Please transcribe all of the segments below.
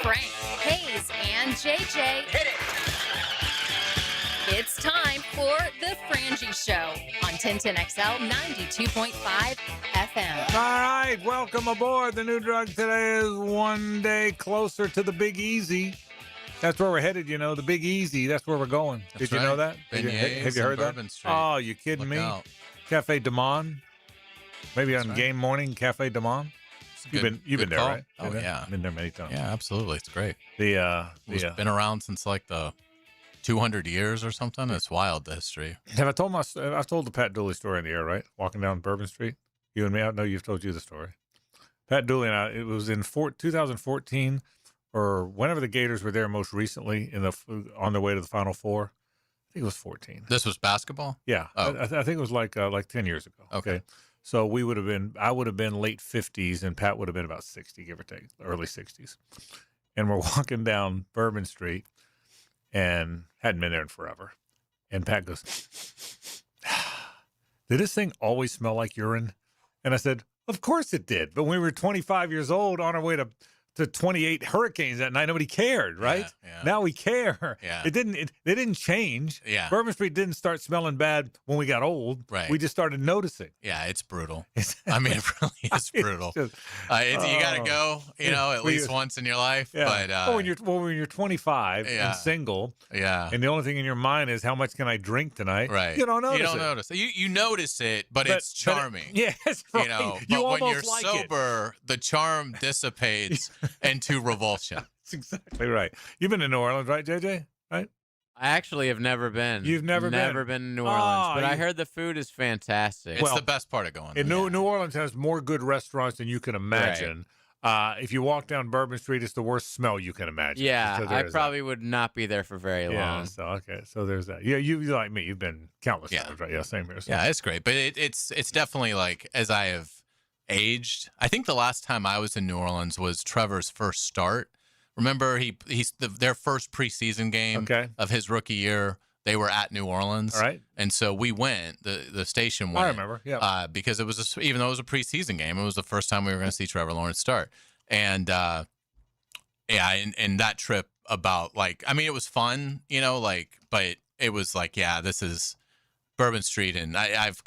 Frank, Hayes, and JJ. Hit it! It's time for the Frangie Show on 1010XL 92.5 FM. All right, welcome aboard. The new drug today is one day closer to the Big Easy. That's where we're headed, you know, the Big Easy. That's where we're going. That's Did you know that? Have you heard that? Bourbon Street. Oh, you kidding me? Out. Cafe De Mon. Maybe That's on right. game morning, Cafe De Mon. You've been there, call. right? Oh, yeah. Been there many times. Yeah, absolutely. It's great. It's been around since like the 200 years or something. It's wild, the history. Have I told I've told the Pat Dooley story in the air, right? Walking down Bourbon Street. You and me. I know you've told you the story. Pat Dooley and I. It was in 2014 or whenever the Gators were there most recently on their way to the Final Four. I think it was 14. This was basketball? Yeah, Oh. I think it was like 10 years ago. Okay. So I would have been late 50s, and Pat would have been about 60, give or take, early 60s. And we're walking down Bourbon Street, and hadn't been there in forever. And Pat goes, "Did this thing always smell like urine?" And I said, "Of course it did. But when we were 25 years old on our way to 28 hurricanes that night, nobody cared, right? Yeah. Now we care. Yeah. They didn't change. Yeah. Bourbon Street didn't start smelling bad when we got old. Right. We just started noticing. Yeah, it's brutal. I mean, it really is brutal. It's just- You got to go, at least once in your life. yeah. But when you're 25 yeah. and single, yeah. and the only thing in your mind is how much can I drink tonight? Right. You don't notice You don't it. notice it. You notice it, but it's charming. Yes, right. But you when you're almost like it. sober, the charm dissipates into revulsion. That's exactly right. You've been to New Orleans, right, JJ? Right? I actually have never been. You've never been? Never been to New Orleans, but I you- heard the food is fantastic. It's the best part of going. And there. New Orleans has more good restaurants than you can imagine. If you walk down Bourbon Street, it's the worst smell you can imagine. Yeah, So I there's probably would not be there for very Yeah, long. so so there's that. Yeah, you like me. You've been countless Yeah. times, right? Yeah, same here. So. Yeah, it's great, but it's definitely like as I have aged. I think the last time I was in New Orleans was Trevor's first start. Remember, their first preseason game of his rookie year. They were at New Orleans, All right. and so we went. The station went. I remember. Yeah. Because it was even though it was a preseason game, it was the first time we were going to see Trevor Lawrence start, and and that trip about it was fun, but it was like, this is Bourbon Street, and I've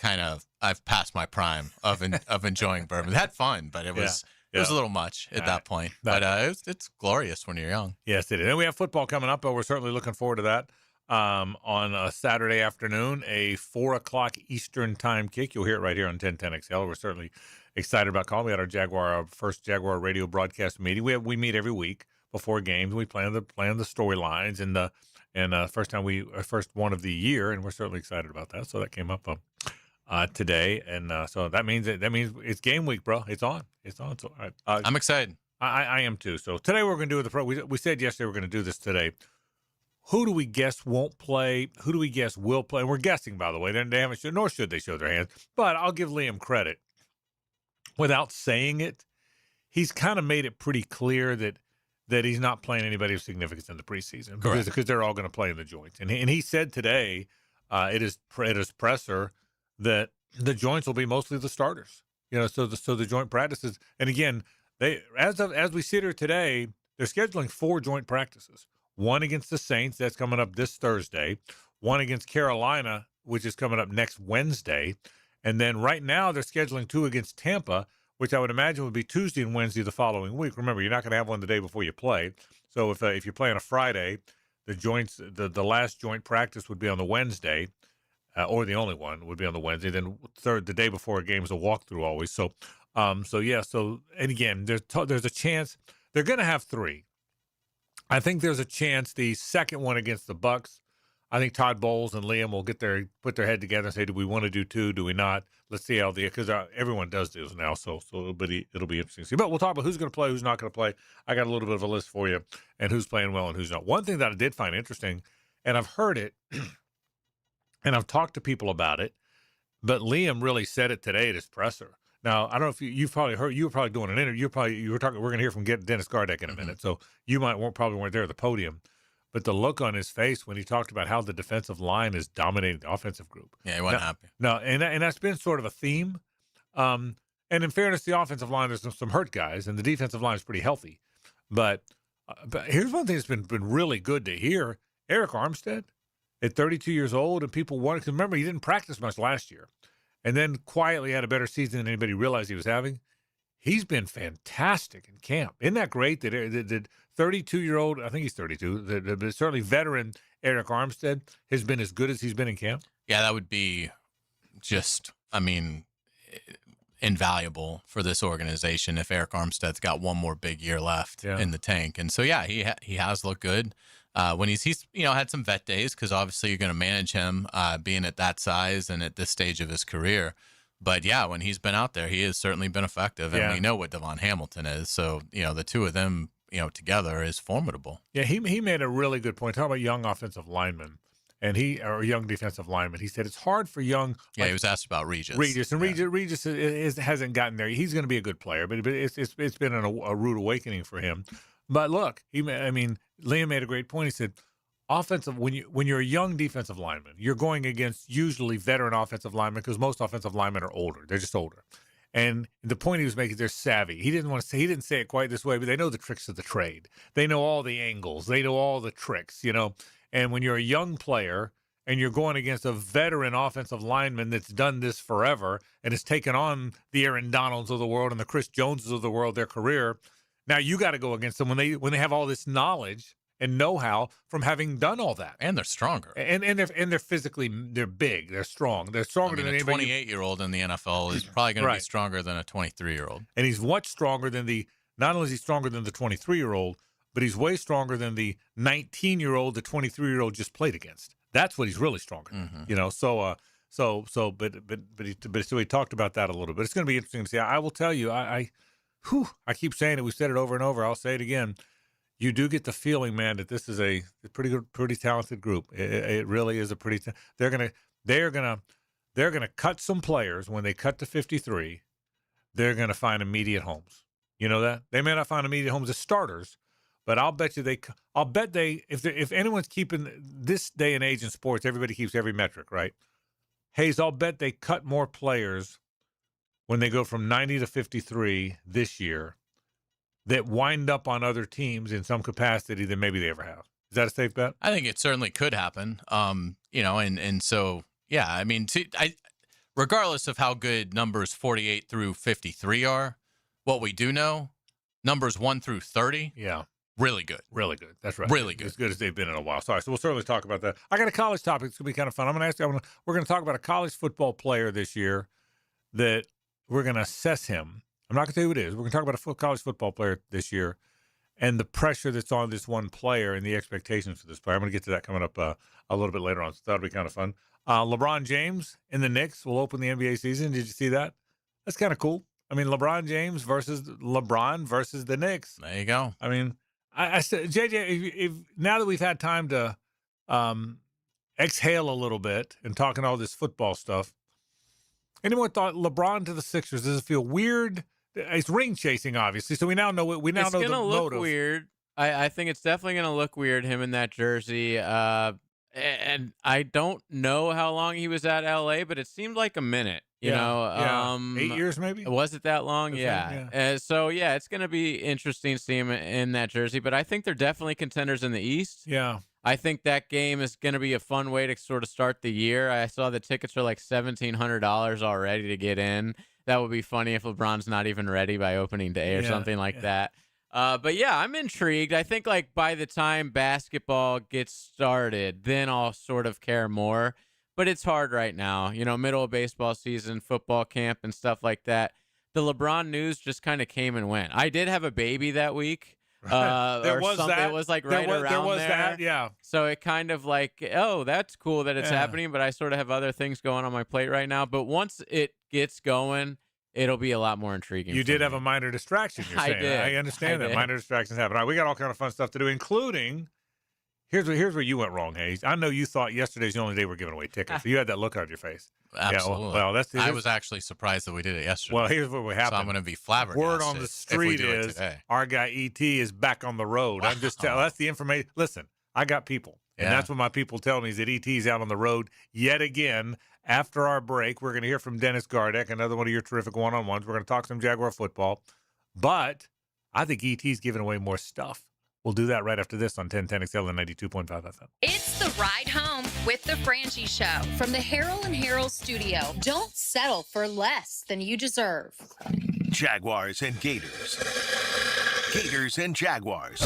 passed my prime of enjoying bourbon. Had fun, but it was a little much at that point. But it's glorious when you're young. Yes, it is. And we have football coming up, but we're certainly looking forward to that. On a Saturday afternoon, a 4:00 Eastern time kick. You'll hear it right here on 1010XL. We're certainly excited about calling. We had our first Jaguar radio broadcast meeting. We meet every week before games. We plan the storylines and first one of the year, and we're certainly excited about that. So that came up today, and so that means it's game week, bro. It's on. So I'm excited. I am too. So today we're going to do we said yesterday we're going to do this today. Who do we guess won't play? Who do we guess will play? And we're guessing, by the way. They haven't nor should they show their hands. But I'll give Liam credit. Without saying it, he's kind of made it pretty clear that he's not playing anybody of significance in the preseason because they're all going to play in the joints. And he said today, at his presser, that the joints will be mostly the starters. So the joint practices. And again, as we sit here today, they're scheduling 4 joint practices. One against the Saints, that's coming up this Thursday. One against Carolina, which is coming up next Wednesday. And then right now they're scheduling 2 against Tampa, which I would imagine would be Tuesday and Wednesday the following week. Remember, you're not going to have one the day before you play. So if you play on a Friday, the last joint practice would be on the Wednesday, or the only one would be on the Wednesday. Then the day before a game is a walkthrough always. So and again, there's a chance they're going to have 3. I think there's a chance the second one against the Bucs, I think Todd Bowles and Liam will put their head together and say, do we want to do 2? Do we not? Let's see how because everyone does this now, so it'll be interesting to see. But we'll talk about who's going to play, who's not going to play. I got a little bit of a list for you, and who's playing well and who's not. One thing that I did find interesting, and I've heard it, and I've talked to people about it, but Liam really said it today at his presser. Now, I don't know if you've probably heard. You were probably doing an interview. You were talking. We're going to hear from Dennis Gardeck in a minute, so you probably weren't there at the podium. But the look on his face when he talked about how the defensive line is dominating the offensive group. Yeah, he wasn't happy. No, and that's been sort of a theme. And in fairness, the offensive line, there's some hurt guys, and the defensive line is pretty healthy. But But here's one thing that's been really good to hear. Eric Armstead at 32 years old, and people wanted to remember he didn't practice much last year, and then quietly had a better season than anybody realized he was having. He's been fantastic in camp. Isn't that great that the 32-year-old, I think he's 32, but certainly veteran Eric Armstead has been as good as he's been in camp? Yeah, that would be just, I mean, invaluable for this organization if Eric Armstead's got one more big year left in the tank. And so, yeah, he has looked good. When he's had some vet days because obviously you're going to manage him being at that size and at this stage of his career. But, yeah, when he's been out there, he has certainly been effective. And we know what Devon Hamilton is. So, the two of them, together is formidable. Yeah, he made a really good point. Talking about young offensive linemen or young defensive linemen. He said it's hard for young. Yeah, he was asked about Regis. Regis hasn't gotten there. He's going to be a good player, but it's been a rude awakening for him. But look, Liam made a great point. He said, when you're a young defensive lineman, you're going against usually veteran offensive linemen because most offensive linemen are older. They're just older. And the point he was making, they're savvy. He didn't say it quite this way, but they know the tricks of the trade. They know all the angles. They know all the tricks, And when you're a young player and you're going against a veteran offensive lineman that's done this forever and has taken on the Aaron Donalds of the world and the Chris Joneses of the world, their career, now you got to go against them when they have all this knowledge and know-how from having done all that. And they're stronger. And they're physically, they're big, they're strong. They're stronger than anybody. A 28-year-old in the NFL is probably going to be stronger than a 23-year-old. And he's much stronger than not only is he stronger than the 23-year-old, but he's way stronger than the 19-year-old the 23-year-old just played against. That's what he's really stronger. Mm-hmm. So he talked about that a little bit. It's going to be interesting to see. I will tell you, I keep saying it. We've said it over and over. I'll say it again. You do get the feeling, man, that this is a pretty good, pretty talented group. It really is a pretty. They're gonna cut some players when they cut to 53. They're gonna find immediate homes. You know that they may not find immediate homes as starters, but I'll bet if anyone's keeping this day and age in sports, everybody keeps every metric, right? Hayes, I'll bet they cut more players when they go from 90 to 53 this year that wind up on other teams in some capacity than maybe they ever have. Is that a safe bet? I think it certainly could happen. And so, yeah, I mean, regardless of how good numbers 48 through 53 are, what we do know, numbers 1 through 30, really good. Really good. That's right. Really good. As good as they've been in a while. Sorry. So we'll certainly talk about that. I got a college topic. It's going to be kind of fun. I'm going to ask you, we're going to talk about a college football player this year that we're going to assess him. I'm not going to tell you who it is. We're going to talk about a college football player this year and the pressure that's on this one player and the expectations for this player. I'm going to get to that coming up a little bit later on, so that'll be kind of fun. LeBron James and the Knicks will open the NBA season. Did you see that? That's kind of cool. I mean, LeBron James versus the Knicks. There you go. I mean, I said, JJ, if now that we've had time to exhale a little bit and talking all this football stuff, anyone thought LeBron to the Sixers, does it feel weird? It's ring chasing, obviously. So we now know the motive. It's gonna look weird. I think it's definitely gonna look weird. Him in that jersey. And I don't know how long he was at LA, but it seemed like a minute. You know, 8 years maybe. Was it that long? Yeah. So yeah, it's gonna be interesting to see him in that jersey. But I think they're definitely contenders in the East. Yeah. I think that game is going to be a fun way to sort of start the year. I saw the tickets are like $1,700 already to get in. That would be funny if LeBron's not even ready by opening day or something like that. But yeah, I'm intrigued. I think like by the time basketball gets started, then I'll sort of care more. But it's hard right now. You know, middle of baseball season, football camp and stuff like that. The LeBron news just kind of came and went. I did have a baby that week. There was that. It was like right around there. Was there. That, yeah. So it kind of like, oh, that's cool that it's happening, but I sort of have other things going on my plate right now. But once it gets going, it'll be a lot more intriguing. You did have a minor distraction, you're saying. I did. I understand that. Minor distractions happen. All right, we got all kind of fun stuff to do, including here's where you went wrong, Hayes. I know you thought yesterday's the only day we're giving away tickets. So you had that look on your face. Absolutely. Yeah, well, I was actually surprised that we did it yesterday. Well, here's what happened. So I'm going to be flabbergasted. Word on the street is our guy ET is back on the road. I'm just telling. That's the information. Listen, I got people, and that's what my people tell me is that ET's out on the road yet again. After our break, we're going to hear from Dennis Gardeck, another one of your terrific one-on-ones. We're going to talk some Jaguar football, but I think ET's giving away more stuff. We'll do that right after this on 1010XL and 92.5 FM. It's the ride home with the Frangie Show from the Harold and Harold studio. Don't settle for less than you deserve. Jaguars and Gators. Gators and Jaguars.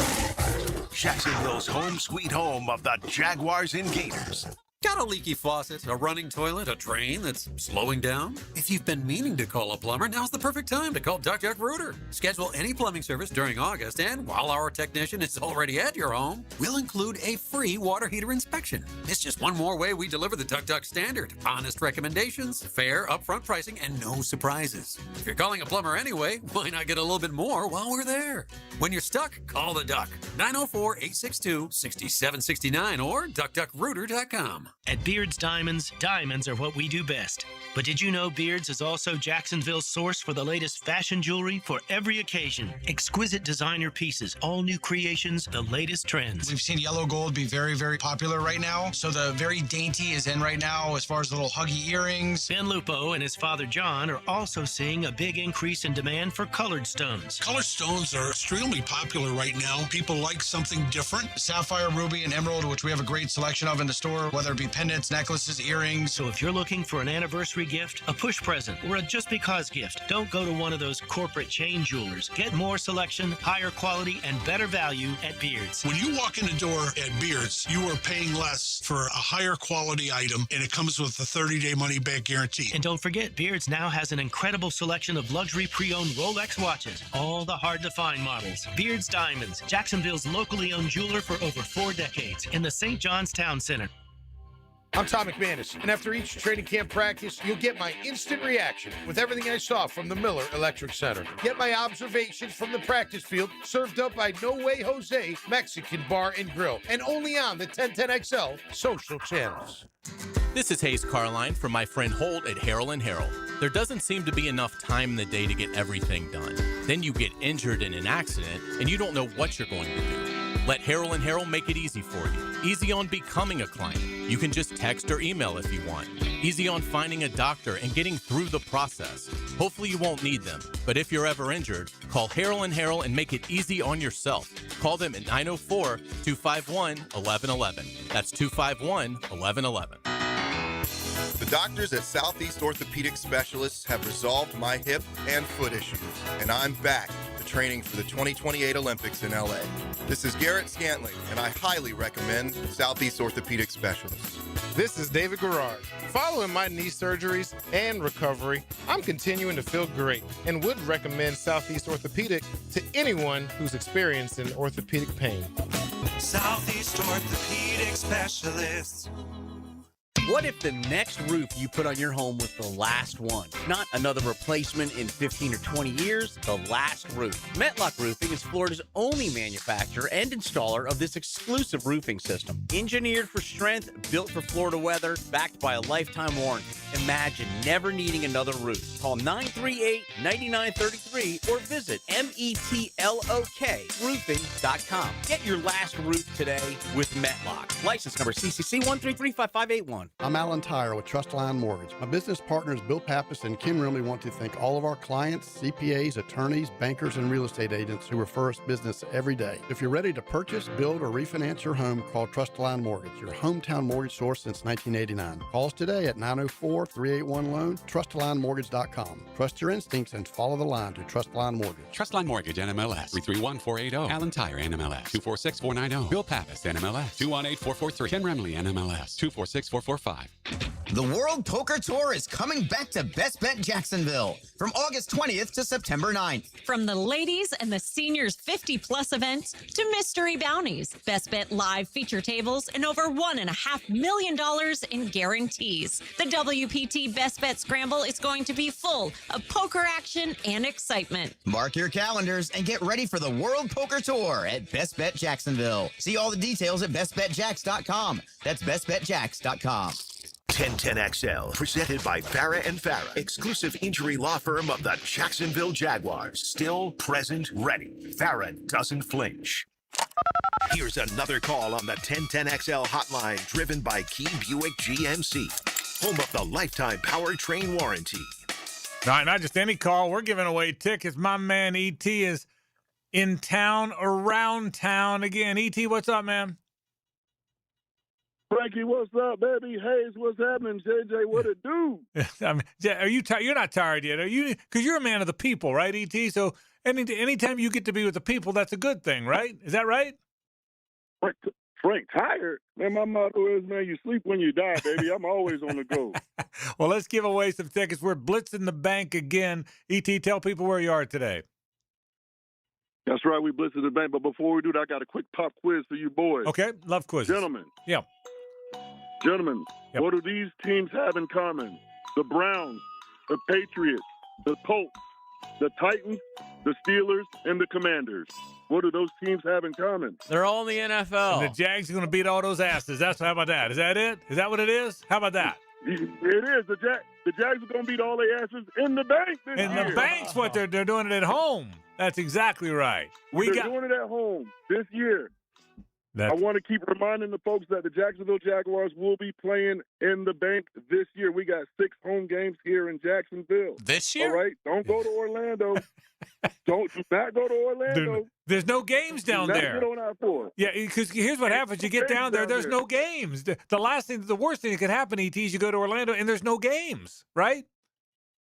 Jacksonville's home sweet home of the Jaguars and Gators. Got a leaky faucet, a running toilet, a drain that's slowing down? If you've been meaning to call a plumber, now's the perfect time to call Duck Duck Rooter. Schedule any plumbing service during August, and while our technician is already at your home, we'll include a free water heater inspection. It's just one more way we deliver the Duck Duck standard. Honest recommendations, fair upfront pricing, and no surprises. If you're calling a plumber anyway, why not get a little bit more while we're there? When you're stuck, call the Duck. 904-862-6769 or duckduckrooter.com. At Beard's Diamonds, diamonds are what we do best. But did you know Beard's is also Jacksonville's source for the latest fashion jewelry for every occasion? Exquisite designer pieces, all new creations, the latest trends. We've seen yellow gold be very, very popular right now. So the very dainty is in right now as far as the little huggy earrings. Ben Lupo and his father John are also seeing a big increase in demand for colored stones. Colored stones are extremely popular right now. People like something different. Sapphire, ruby, and emerald, which we have a great selection of in the store, whether it be pendants, necklaces, earrings. So if you're looking for an anniversary gift, a push present, or a just because gift, don't go to one of those corporate chain jewelers. Get more selection, higher quality, and better value at Beard's. When you walk in the door at Beard's, you are paying less for a higher quality item, and it comes with a 30-day money-back guarantee. And don't forget, Beard's now has an incredible selection of luxury pre-owned Rolex watches, all the hard-to-find models. Beard's Diamonds, Jacksonville's locally owned jeweler for over 4 decades, in the St. John's Town Center. I'm Tom McManus, and after each training camp practice, you'll get my instant reaction with everything I saw from the Miller Electric Center. Get my observations from the practice field, served up by No Way Jose Mexican Bar and Grill, and only on the 1010XL social channels. This is Hayes Carline from my friend Holt at Harold and Harold. There doesn't seem to be enough time in the day to get everything done. Then you get injured in an accident, and you don't know what you're going to do. Let Harold and Harold make it easy for you. Easy on becoming a client. You can just text or email if you want. Easy on finding a doctor and getting through the process. Hopefully you won't need them, but if you're ever injured, call Harold and Harold and make it easy on yourself. Call them at 904-251-1111. That's 251-1111. The doctors at Southeast Orthopedic Specialists have resolved my hip and foot issues, and I'm back to training for the 2028 Olympics in LA. This is Garrett Scantling, and I highly recommend Southeast Orthopedic Specialists. This is David Garrard. Following my knee surgeries and recovery, I'm continuing to feel great and would recommend Southeast Orthopedic to anyone who's experiencing orthopedic pain. Southeast Orthopedic Specialists. What if the next roof you put on your home was the last one? Not another replacement in 15 or 20 years, the last roof. Metlock Roofing is Florida's only manufacturer and installer of this exclusive roofing system. Engineered for strength, built for Florida weather, backed by a lifetime warranty. Imagine never needing another roof. Call 938-9933 or visit metlokroofing.com. Get your last roof today with Metlock. License number CCC 1335581. I'm Alan Tyre with Trustline Mortgage. My business partners Bill Pappas and Kim Rimley want to thank all of our clients, CPAs, attorneys, bankers, and real estate agents who refer us business every day. If you're ready to purchase, build, or refinance your home, call Trustline Mortgage, your hometown mortgage source since 1989. Call us today at 904-381-LOAN, trustlinemortgage.com. Trust your instincts and follow the line to Trustline Mortgage. Trustline Mortgage, NMLS, 331480. Alan Tyre, NMLS, 246490. Bill Pappas, NMLS, 218443. Ken Remley, NMLS, 246445. The World Poker Tour is coming back to Best Bet Jacksonville from August 20th to September 9th. From the ladies and the seniors 50-plus events to mystery bounties, Best Bet live feature tables, and over $1.5 million in guarantees. The WPT Best Bet Scramble is going to be full of poker action and excitement. Mark your calendars and get ready for the World Poker Tour at Best Bet Jacksonville. See all the details at bestbetjacks.com. That's bestbetjacks.com. 1010XL, presented by Farah and Farah, exclusive injury law firm of the Jacksonville Jaguars. Still present, ready. Farah doesn't flinch. Here's another call on the 1010XL hotline, driven by Key Buick GMC, home of the lifetime powertrain warranty. All right, not just any call. We're giving away tickets. My man E.T. is in town, around town again. E.T., what's up, man? Frankie, what's up, baby? Hayes, what's happening? JJ, what it do? I mean, are you tired? You're not tired yet, are you? Because you're a man of the people, right, E.T.? So anytime you get to be with the people, that's a good thing, right? Is that right? Frank, tired? Man, my motto is, man, you sleep when you die, baby. I'm always on the go. Well, let's give away some tickets. We're blitzing the bank again. E.T., tell people where you are today. That's right, we blitzing the bank. But before we do that, I got a quick pop quiz for you boys. Okay, love quizzes. Gentlemen. Yeah. Gentlemen, what do these teams have in common? The Browns, the Patriots, the Colts, the Titans, the Steelers, and the Commanders. What do those teams have in common? They're all in the NFL. And the Jags are going to beat all those asses. How about that? Is that it? Is that what it is? How about that? It is. The Jags are going to beat all their asses in the bank this year. In the bank's what they're doing it at home. That's exactly right. They're doing it at home this year. I want to keep reminding the folks that the Jacksonville Jaguars will be playing in the bank this year. We got 6 home games here in Jacksonville. This year? All right? Don't go to Orlando. Do not go to Orlando. There's no games down there. Get on I-4. Yeah, because here's what happens. You get down there, there's no games. The worst thing that could happen, E.T., is you go to Orlando and there's no games, right?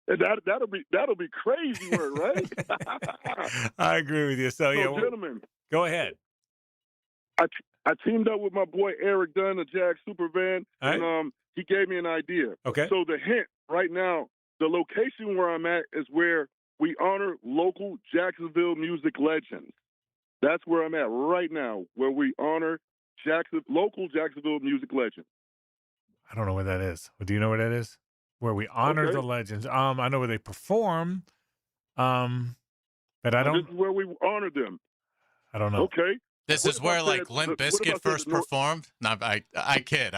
That'll be crazy work, right? I agree with you. So yeah, gentlemen, go ahead. I teamed up with my boy Eric Dunn, the Jag Supervan, right. and he gave me an idea. Okay. So the hint right now, the location where I'm at is where we honor local Jacksonville music legends. That's where I'm at right now, where we honor local Jacksonville music legends. I don't know where that is. Do you know where that is? Where we honor the legends. I know where they perform, but I don't. This is where we honor them. I don't know. Okay. This is where like Limp Bizkit first performed. No, I kid.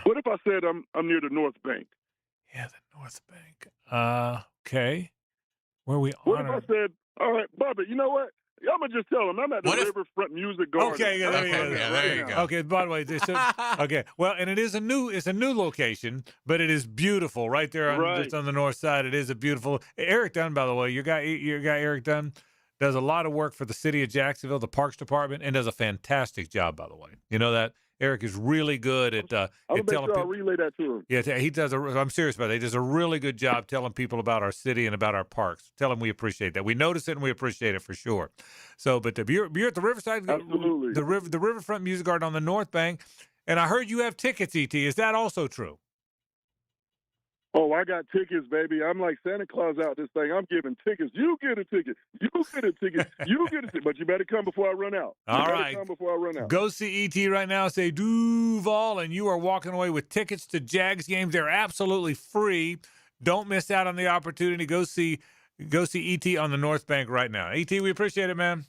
What if I said I'm near the North Bank? Yeah, the North Bank. Okay. Where we What honor. if I said, all right, Bubba, you know what? I'm going to just tell them I'm at the Riverfront Music Garden. Okay, there you go. Okay, by the way, okay. Well, and it's a new location, but it is beautiful right there just on the north side. It is a beautiful. Eric Dunn, by the way, your guy Eric Dunn does a lot of work for the city of Jacksonville, the Parks Department, and does a fantastic job, by the way. You know that? Eric is really good at I'll make sure I'll relay that to him. Yeah, he does. I'm serious about it. He does a really good job telling people about our city and about our parks. Tell him we appreciate that. We notice it and we appreciate it for sure. So, but you're at the Riverside, absolutely, the Riverfront Music Garden on the North Bank, and I heard you have tickets. ET, is that also true? Oh, I got tickets, baby. I'm like Santa Claus out this thing. I'm giving tickets. You get a ticket. You get a ticket. You get a ticket. But you better come before I run out. All right. Come before I run out. Go see ET right now. Say Duval, and you are walking away with tickets to Jags games. They're absolutely free. Don't miss out on the opportunity. Go see ET on the North Bank right now. ET, we appreciate it, man.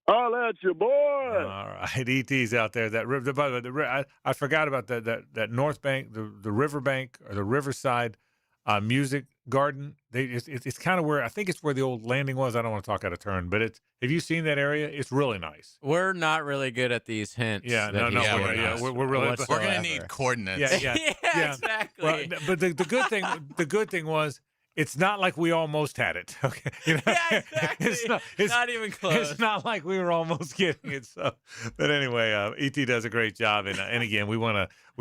I'll at you, boy. All right, ET's out there. That river. By the way, I forgot about that North Bank, the River Bank or the Riverside Music Garden. It's kind of where I think it's where the old landing was. I don't want to talk out of turn, but have you seen that area? It's really nice. We're not really good at these hints. Yeah, we're really. We're gonna need coordinates. Yeah, exactly. Well, but the good thing was. It's not like we almost had it. Okay, yeah, exactly. It's not even close. It's not like we were almost getting it. So, but anyway, ET does a great job, and again, we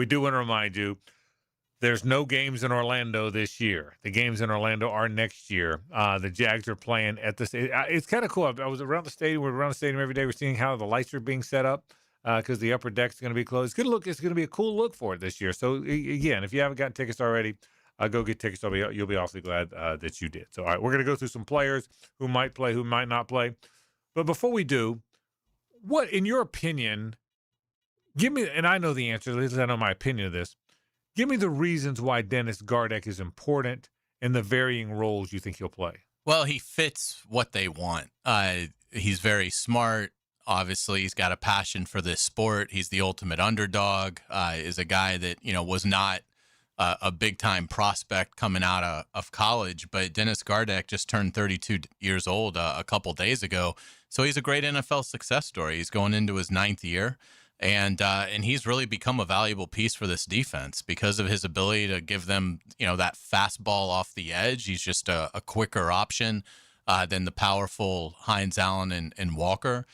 do want to remind you, there's no games in Orlando this year. The games in Orlando are next year. The Jags are playing at the. It's kind of cool. I was around the stadium. We're around the stadium every day. We're seeing how the lights are being set up because the upper deck's going to be closed. It's going to be a cool look for it this year. So again, if you haven't gotten tickets already. Go get tickets. You'll be awfully glad that you did. So, all right, we're going to go through some players who might play, who might not play. But before we do, what, in your opinion, give me, and I know the answer, at least I know my opinion of this, give me the reasons why Dennis Gardeck is important and the varying roles you think he'll play. Well, he fits what they want. He's very smart. Obviously, he's got a passion for this sport. He's the ultimate underdog. Is a guy that, was not a big-time prospect coming out of college, but Dennis Gardeck just turned 32 years old a couple days ago, so he's a great NFL success story. He's going into his 9th year, and he's really become a valuable piece for this defense because of his ability to give them, that fastball off the edge. He's just a quicker option than the powerful Hines Allen and Walker.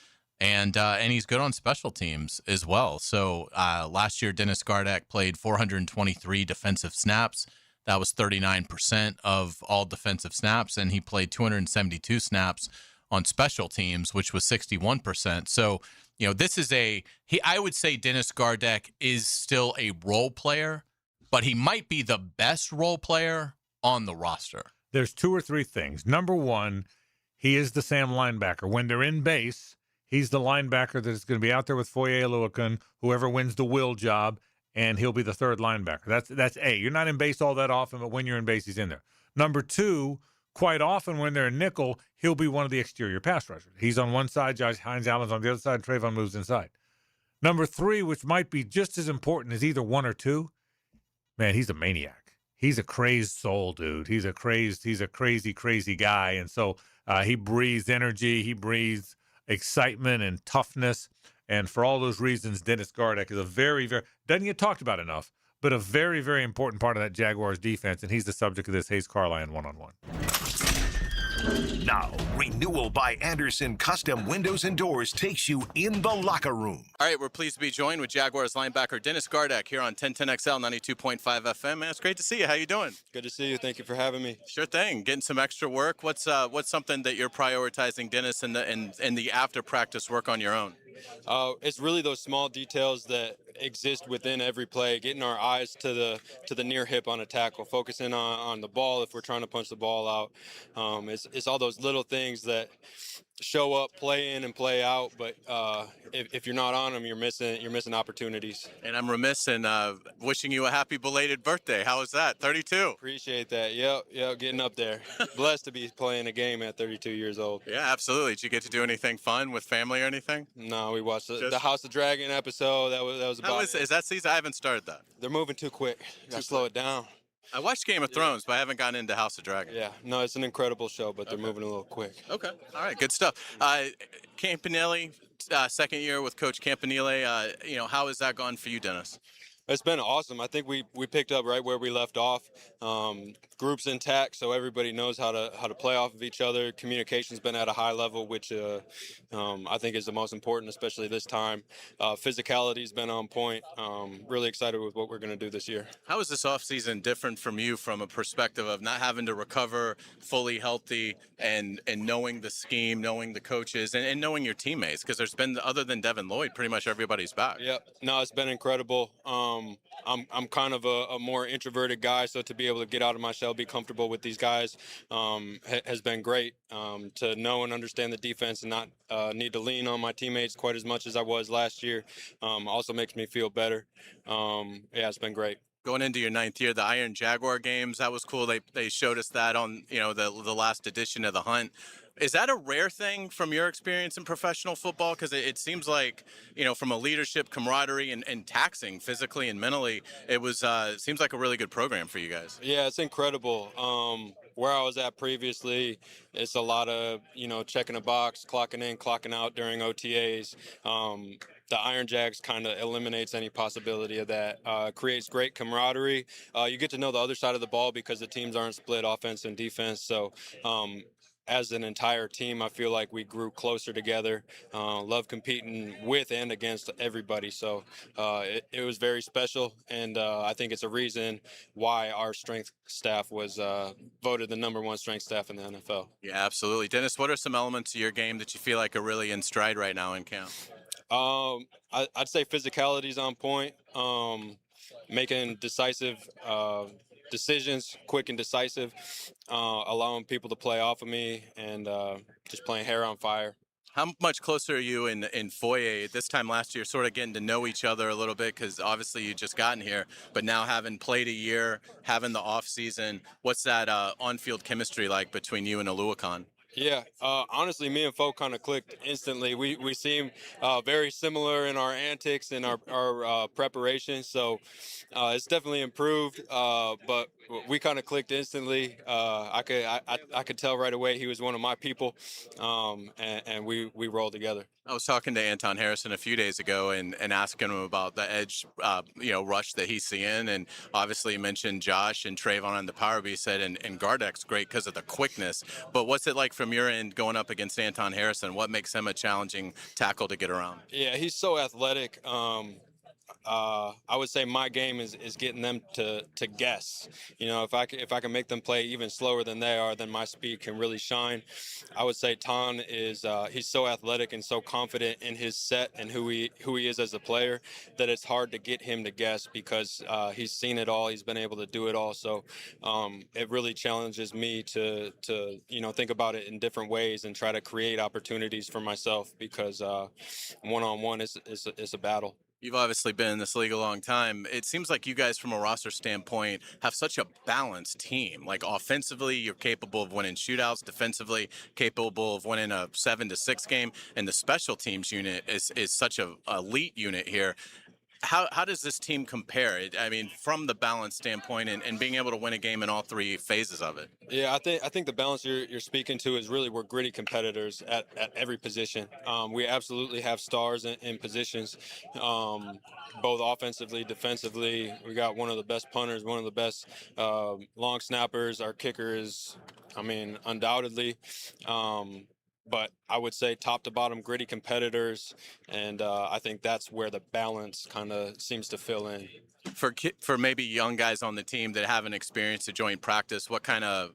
And he's good on special teams as well. So last year, Dennis Gardeck played 423 defensive snaps. That was 39% of all defensive snaps, and he played 272 snaps on special teams, which was 61%. So, this is I would say Dennis Gardeck is still a role player, but he might be the best role player on the roster. There's 2 or 3 things. Number one, he is the Sam linebacker. When they're in base, he's the linebacker that is going to be out there with Foye Oluokun, whoever wins the will job, and he'll be the third linebacker. That's A. You're not in base all that often, but when you're in base, he's in there. Number 2, quite often when they're in nickel, he'll be one of the exterior pass rushers. He's on one side, Josh Hines Allen's on the other side, Trayvon moves inside. Number 3, which might be just as important as either 1 or 2, man, he's a maniac. He's a crazed soul, dude. He's a crazy, crazy guy. And so he breathes energy. He breathes excitement and toughness. And for all those reasons, Dennis Gardeck is a very, very, doesn't get talked about enough, but a very, very important part of that Jaguars defense. And he's the subject of this Hayes Carline one-on-one. Now, Renewal by Anderson Custom Windows and Doors takes you in the locker room. All right, we're pleased to be joined with Jaguars linebacker Dennis Gardeck here on 1010XL 92.5 FM. Man, it's great to see you. How you doing? Good to see you. Thank you for having me. Sure thing. Getting some extra work. What's something that you're prioritizing, Dennis, in the after practice work on your own? It's really those small details that exist within every play, getting our eyes to the near hip on a tackle, focusing on the ball if we're trying to punch the ball out. It's all those little things that show up, play in and play out, but if you're not on them, you're missing opportunities. And I'm remiss in wishing you a happy belated birthday. How is that? 32. Appreciate that. Yep, getting up there. Blessed to be playing a game at 32 years old. Yeah, absolutely. Did you get to do anything fun with family or anything? No, we watched the House of Dragon episode. That was about it. Is that season? I haven't started that. They're moving too quick. Gotta slow it down. I watched Game of Thrones, but I haven't gotten into House of Dragon. Yeah, no, it's an incredible show, but they're moving a little quick. Okay, all right, good stuff. Campanile, second year with Coach Campanile. How has that gone for you, Dennis? It's been awesome. I think we picked up right where we left off. Group's intact, so everybody knows how to play off of each other. Communication's been at a high level, which I think is the most important, especially this time. Physicality's been on point. Really excited with what we're going to do this year. How is this offseason different from you from a perspective of not having to recover fully healthy and knowing the scheme, knowing the coaches, and knowing your teammates? Because there's been, other than Devin Lloyd, pretty much everybody's back. Yep. No, it's been incredible. I'm kind of a more introverted guy, so to be able to get out of my shell, be comfortable with these guys has been great. To know and understand the defense and not need to lean on my teammates quite as much as I was last year also makes me feel better. It's been great. Going into your 9th year, the Iron Jaguar games, that was cool. They showed us that on the last edition of The Hunt. Is that a rare thing from your experience in professional football? Because it seems like, from a leadership, camaraderie, and taxing physically and mentally, it seems like a really good program for you guys. Yeah, it's incredible. Where I was at previously, it's a lot of, checking a box, clocking in, clocking out during OTAs. The Iron Jags kind of eliminates any possibility of that. Creates great camaraderie. You get to know the other side of the ball because the teams aren't split offense and defense. So as an entire team, I feel like we grew closer together. Love competing with and against everybody. So it was very special, and I think it's a reason why our strength staff was voted the #1 strength staff in the NFL. Yeah, absolutely. Dennis, what are some elements of your game that you feel like are really in stride right now in camp? I'd say physicality's on point. Making decisive decisions, quick and decisive, allowing people to play off of me, and just playing hair on fire. How much closer are you in Foye this time last year, sort of getting to know each other a little bit? Because obviously you just gotten here, but now having played a year, having the off season, what's that on-field chemistry like between you and Oluokun? Yeah, honestly, me and Folk kind of clicked instantly. We seem very similar in our antics and our preparation, so it's definitely improved. But we kind of clicked instantly. I could tell right away he was one of my people, and we rolled together. I was talking to Anton Harrison a few days ago and asking him about the edge, rush that he's seeing. And obviously he mentioned Josh and Trayvon on the power, but he said, and Gardeck's great because of the quickness. But what's it like from your end going up against Anton Harrison? What makes him a challenging tackle to get around? Yeah, he's so athletic. I would say my game is getting them to guess. If I can make them play even slower than they are, then my speed can really shine. I would say Ton is he's so athletic and so confident in his set and who he is as a player that it's hard to get him to guess because he's seen it all. He's been able to do it all. So it really challenges me to think about it in different ways and try to create opportunities for myself because one-on-one is a battle. You've obviously been in this league a long time. It seems like you guys, from a roster standpoint, have such a balanced team. Like offensively, you're capable of winning shootouts. Defensively, capable of winning a 7-6 game. And the special teams unit is such a elite unit here. How does this team compare? I mean, from the balance standpoint and being able to win a game in all three phases of it. Yeah, I think the balance you're speaking to is really we're gritty competitors at every position. We absolutely have stars in positions, both offensively, defensively. We got one of the best punters, one of the best long snappers. Our kicker is, undoubtedly. But I would say top to bottom gritty competitors, and I think that's where the balance kind of seems to fill in. For maybe young guys on the team that haven't experienced a joint practice, what kind of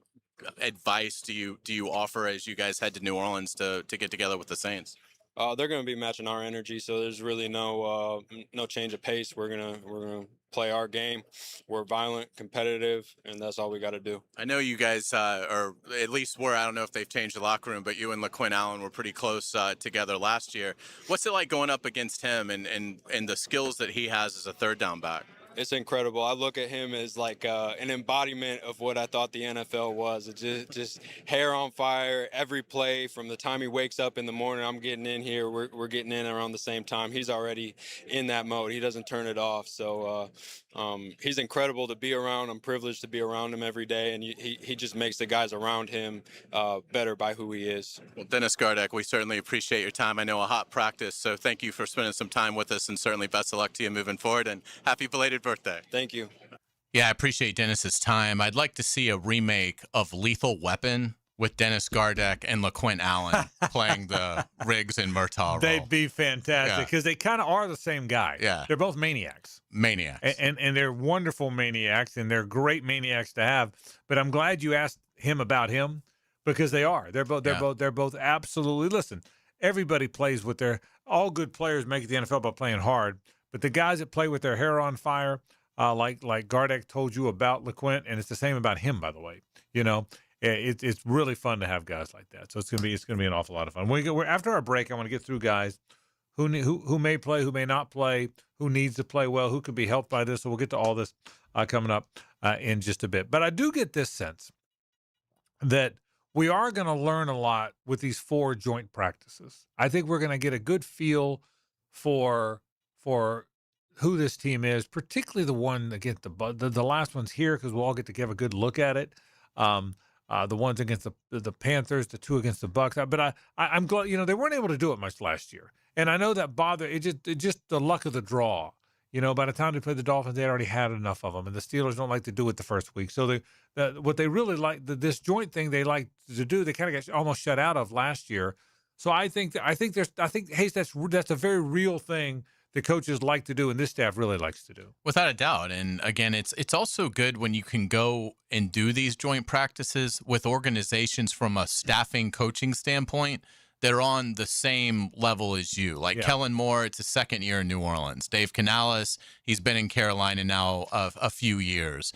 advice do you offer as you guys head to New Orleans to get together with the Saints? They're going to be matching our energy, so there's really no change of pace. We're gonna play our game. We're violent, competitive, and that's all we got to do. I know you guys, or at least were. I don't know if they've changed the locker room, but you and LaQuinn Allen were pretty close together last year. What's it like going up against him and the skills that he has as a third down back? It's incredible. I look at him as like an embodiment of what I thought the NFL was. It's just hair on fire every play. From the time he wakes up in the morning, I'm getting in here. We're getting in around the same time. He's already in that mode. He doesn't turn it off. So he's incredible to be around. I'm privileged to be around him every day, and he just makes the guys around him better by who he is. Well, Dennis Gardeck, we certainly appreciate your time. I know a hot practice, so thank you for spending some time with us, and certainly best of luck to you moving forward, and happy belated birthday. Thank you. Yeah, I appreciate Dennis's time. I'd like to see a remake of Lethal Weapon with Dennis Gardeck and LaQuinn Allen playing the Riggs and Murtaugh role. They'd be fantastic because they kind of are the same guy. Yeah. They're both maniacs. And they're wonderful maniacs, and they're great maniacs to have. But I'm glad you asked him about him because they are. They're both absolutely. Listen, everybody plays with all good players make it to the NFL by playing hard. But the guys that play with their hair on fire, like Gardeck told you about LaQuinn, and it's the same about him, by the way. It's really fun to have guys like that. So it's gonna be an awful lot of fun. After our break, I want to get through guys who may play, who may not play, who needs to play well, who could be helped by this. So we'll get to all this coming up in just a bit. But I do get this sense that we are going to learn a lot with these 4 joint practices. I think we're going to get a good feel for who this team is, particularly the one against the last one's here because we'll all get to have a good look at it. The ones against the Panthers, the 2 against the Bucks. But I'm glad they weren't able to do it much last year, and I know that bothered. It just the luck of the draw. By the time they played the Dolphins, they already had enough of them, and the Steelers don't like to do it the first week. So what they really like this joint thing they like to do, they kind of got almost shut out of last year. So I think Hayes, that's a very real thing the coaches like to do, and this staff really likes to do. Without a doubt. And again, it's also good when you can go and do these joint practices with organizations from a staffing coaching standpoint that are on the same level as you. Like Kellen Moore, it's his second year in New Orleans. Dave Canales, he's been in Carolina now a few years.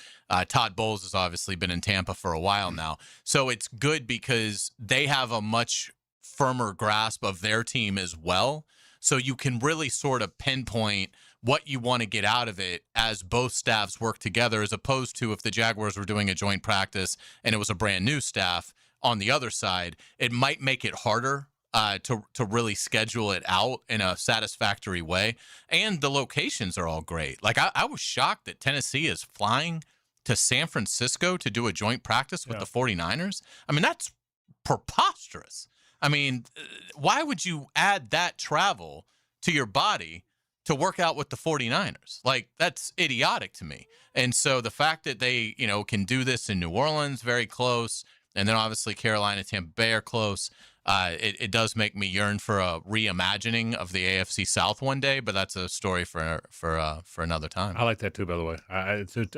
Todd Bowles has obviously been in Tampa for a while now. So it's good because they have a much firmer grasp of their team as well. So you can really sort of pinpoint what you want to get out of it as both staffs work together, as opposed to if the Jaguars were doing a joint practice and it was a brand new staff. on the other side, it might make it harder to really schedule it out in a satisfactory way. And the locations are all great. Like I was shocked that Tennessee is flying to San Francisco to do a joint practice with the 49ers. I mean, that's preposterous. I mean, why would you add that travel to your body to work out with the 49ers? Like, that's idiotic to me. And so the fact that they, can do this in New Orleans, very close, and then obviously Carolina, Tampa Bay are close, it does make me yearn for a reimagining of the AFC South one day, but that's a story for another time. I like that too, by the way. I think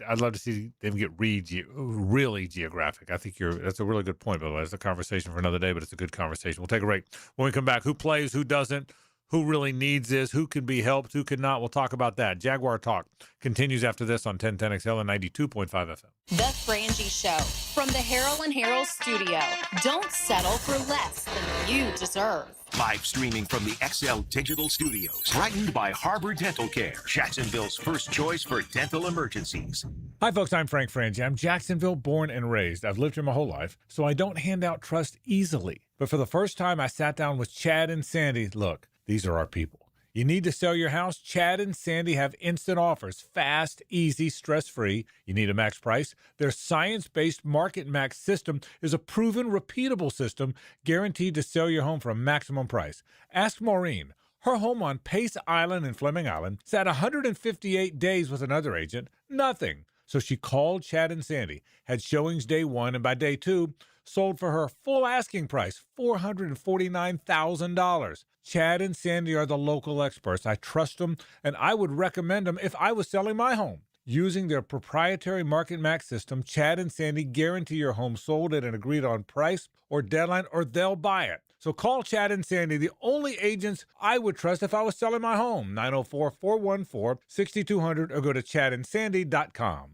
I'd love to see them get really geographic. I think that's a really good point, by the way. It's a conversation for another day, but it's a good conversation. We'll take a break. When we come back, who plays, who doesn't, who really needs this, who can be helped, who can not. We'll talk about that. Jaguar Talk continues after this on 1010XL and 92.5 FM. The Frangie Show from the Harold and Harold studio. Don't settle for less than you deserve. Live streaming from the XL Digital Studios. Brightened by Harbor Dental Care, Jacksonville's first choice for dental emergencies. Hi, folks. I'm Frank Frangie. I'm Jacksonville born and raised. I've lived here my whole life, so I don't hand out trust easily. But for the first time, I sat down with Chad and Sandy. Look, these are our people. You need to sell your house? Chad and Sandy have instant offers. Fast, easy, stress-free. You need a max price? Their science-based Market Max system is a proven, repeatable system guaranteed to sell your home for a maximum price. Ask Maureen. Her home on Pace Island in Fleming Island sat 158 days with another agent. Nothing. So she called Chad and Sandy, had showings day 1, and by day 2, sold for her full asking price, $449,000. Chad and Sandy are the local experts. I trust them, and I would recommend them if I was selling my home. Using their proprietary Market Max system, Chad and Sandy guarantee your home sold at an agreed-on price or deadline, or they'll buy it. So call Chad and Sandy, the only agents I would trust if I was selling my home. 904-414-6200, or go to chadandsandy.com.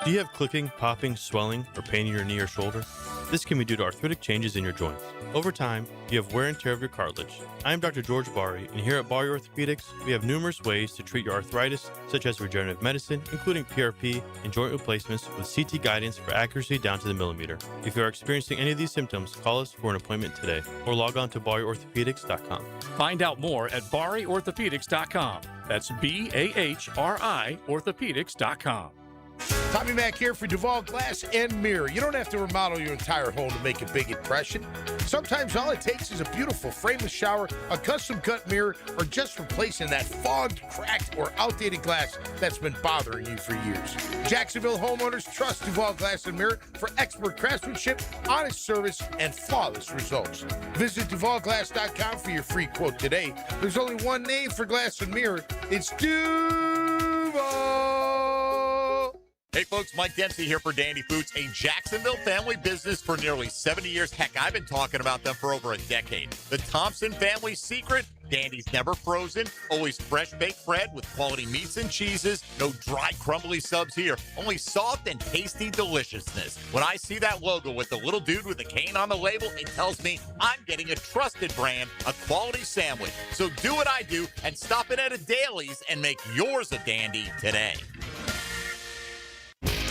Do you have clicking, popping, swelling, or pain in your knee or shoulder? This can be due to arthritic changes in your joints. Over time, you have wear and tear of your cartilage. I am Dr. George Bari, and here at Bari Orthopedics, we have numerous ways to treat your arthritis, such as regenerative medicine, including PRP and joint replacements with CT guidance for accuracy down to the millimeter. If you are experiencing any of these symptoms, call us for an appointment today, or log on to BariOrthopedics.com. Find out more at BariOrthopedics.com. That's BAHRI Orthopedics.com. Tommy Mack here for Duval Glass and Mirror. You don't have to remodel your entire home to make a big impression. Sometimes all it takes is a beautiful frameless shower, a custom-cut mirror, or just replacing that fogged, cracked, or outdated glass that's been bothering you for years. Jacksonville homeowners trust Duval Glass and Mirror for expert craftsmanship, honest service, and flawless results. Visit DuvalGlass.com for your free quote today. There's only one name for glass and mirror. It's Duval. Hey folks, Mike Dempsey here for Dandy Boots, a Jacksonville family business for nearly 70 years. Heck, I've been talking about them for over a decade. The Thompson family secret, Dandy's never frozen, always fresh baked bread with quality meats and cheeses, no dry crumbly subs here, only soft and tasty deliciousness. When I see that logo with the little dude with the cane on the label, it tells me I'm getting a trusted brand, a quality sandwich. So do what I do and stop in at a Daly's and make yours a Dandy today.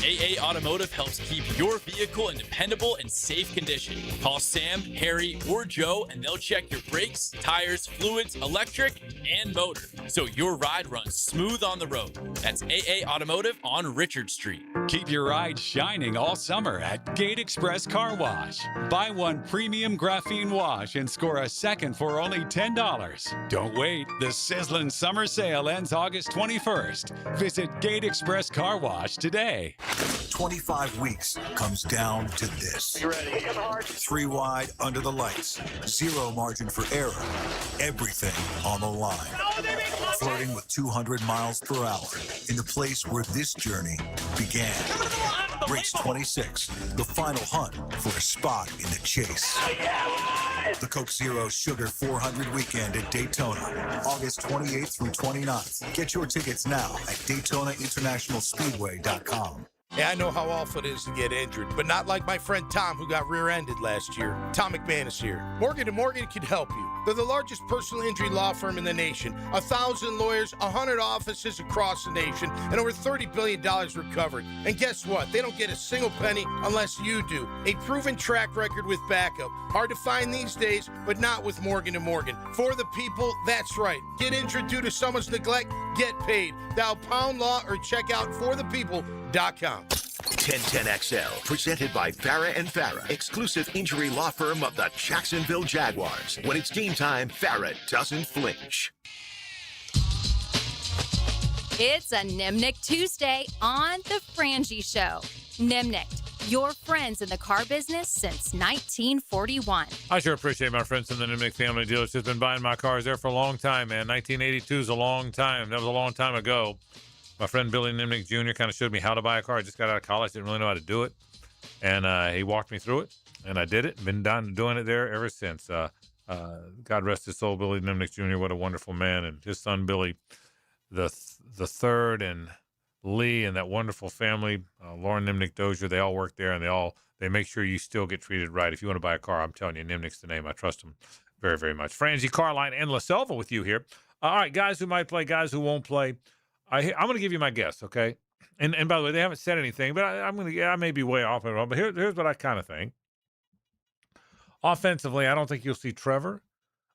AA Automotive helps keep your vehicle in dependable and safe condition. Call Sam, Harry, or Joe, and they'll check your brakes, tires, fluids, electric, and motor, so your ride runs smooth on the road. That's AA Automotive on Richard Street. Keep your ride shining all summer at Gate Express Car Wash. Buy one premium graphene wash and score a second for only $10. Don't wait. The sizzling summer sale ends August 21st. Visit Gate Express Car Wash today. 25 weeks comes down to this. You ready? 3 wide under the lights. 0 margin for error. Everything on the line. Flirting with 200 miles per hour in the place where this journey began. Race 26, the final hunt for a spot in the chase. The Coke Zero Sugar 400 weekend at Daytona, August 28th through 29th. Get your tickets now at DaytonaInternationalSpeedway.com. Yeah, I know how awful it is to get injured, but not like my friend Tom who got rear-ended last year. Tom McManus here. Morgan & Morgan can help you. They're the largest personal injury law firm in the nation. 1,000 lawyers, 100 offices across the nation, and over $30 billion recovered. And guess what? They don't get a single penny unless you do. A proven track record with backup. Hard to find these days, but not with Morgan & Morgan. For the people, that's right. Get injured due to someone's neglect, get paid. Dial pound law or check out forthepeople.com. 1010XL, presented by Farah and Farah, exclusive injury law firm of the Jacksonville Jaguars. When it's game time, Farah doesn't flinch. It's a Nimnick Tuesday on The Frangie Show. Nimnick, your friends in the car business since 1941. I sure appreciate my friends in the Nimnick family dealership. Been buying my cars there for a long time, man. 1982 is a long time. That was a long time ago. My friend Billy Nimnick Jr. kind of showed me how to buy a car. I just got out of college, didn't really know how to do it. And he walked me through it, and I did it. Been doing it there ever since. God rest his soul, Billy Nimnick Jr., what a wonderful man. And his son, Billy, the third, and Lee, and that wonderful family, Lauren Nimnick Dozier, they all work there, and they make sure you still get treated right. If you want to buy a car, I'm telling you, Nimnick's the name. I trust him very, very much. Frangie, Carline, and LaSelva with you here. All right, guys who might play, guys who won't play. I'm going to give you my guess, okay? And by the way, they haven't said anything, but I may be way off and wrong. But here's what I kind of think. Offensively, I don't think you'll see Trevor.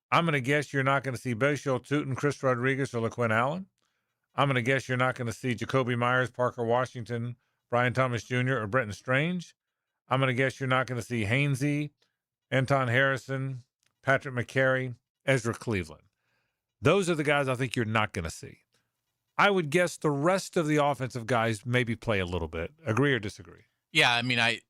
I'm going to guess you're not going to see Bashal Tootin, Chris Rodriguez, or LaQuinn Allen. I'm going to guess you're not going to see Jacoby Myers, Parker Washington, Brian Thomas Jr., or Brenton Strange. I'm going to guess you're not going to see Hainsey, Anton Harrison, Patrick McCary, Ezra Cleveland. Those are the guys I think you're not going to see. I would guess the rest of the offensive guys maybe play a little bit. Agree or disagree? Yeah, I mean, I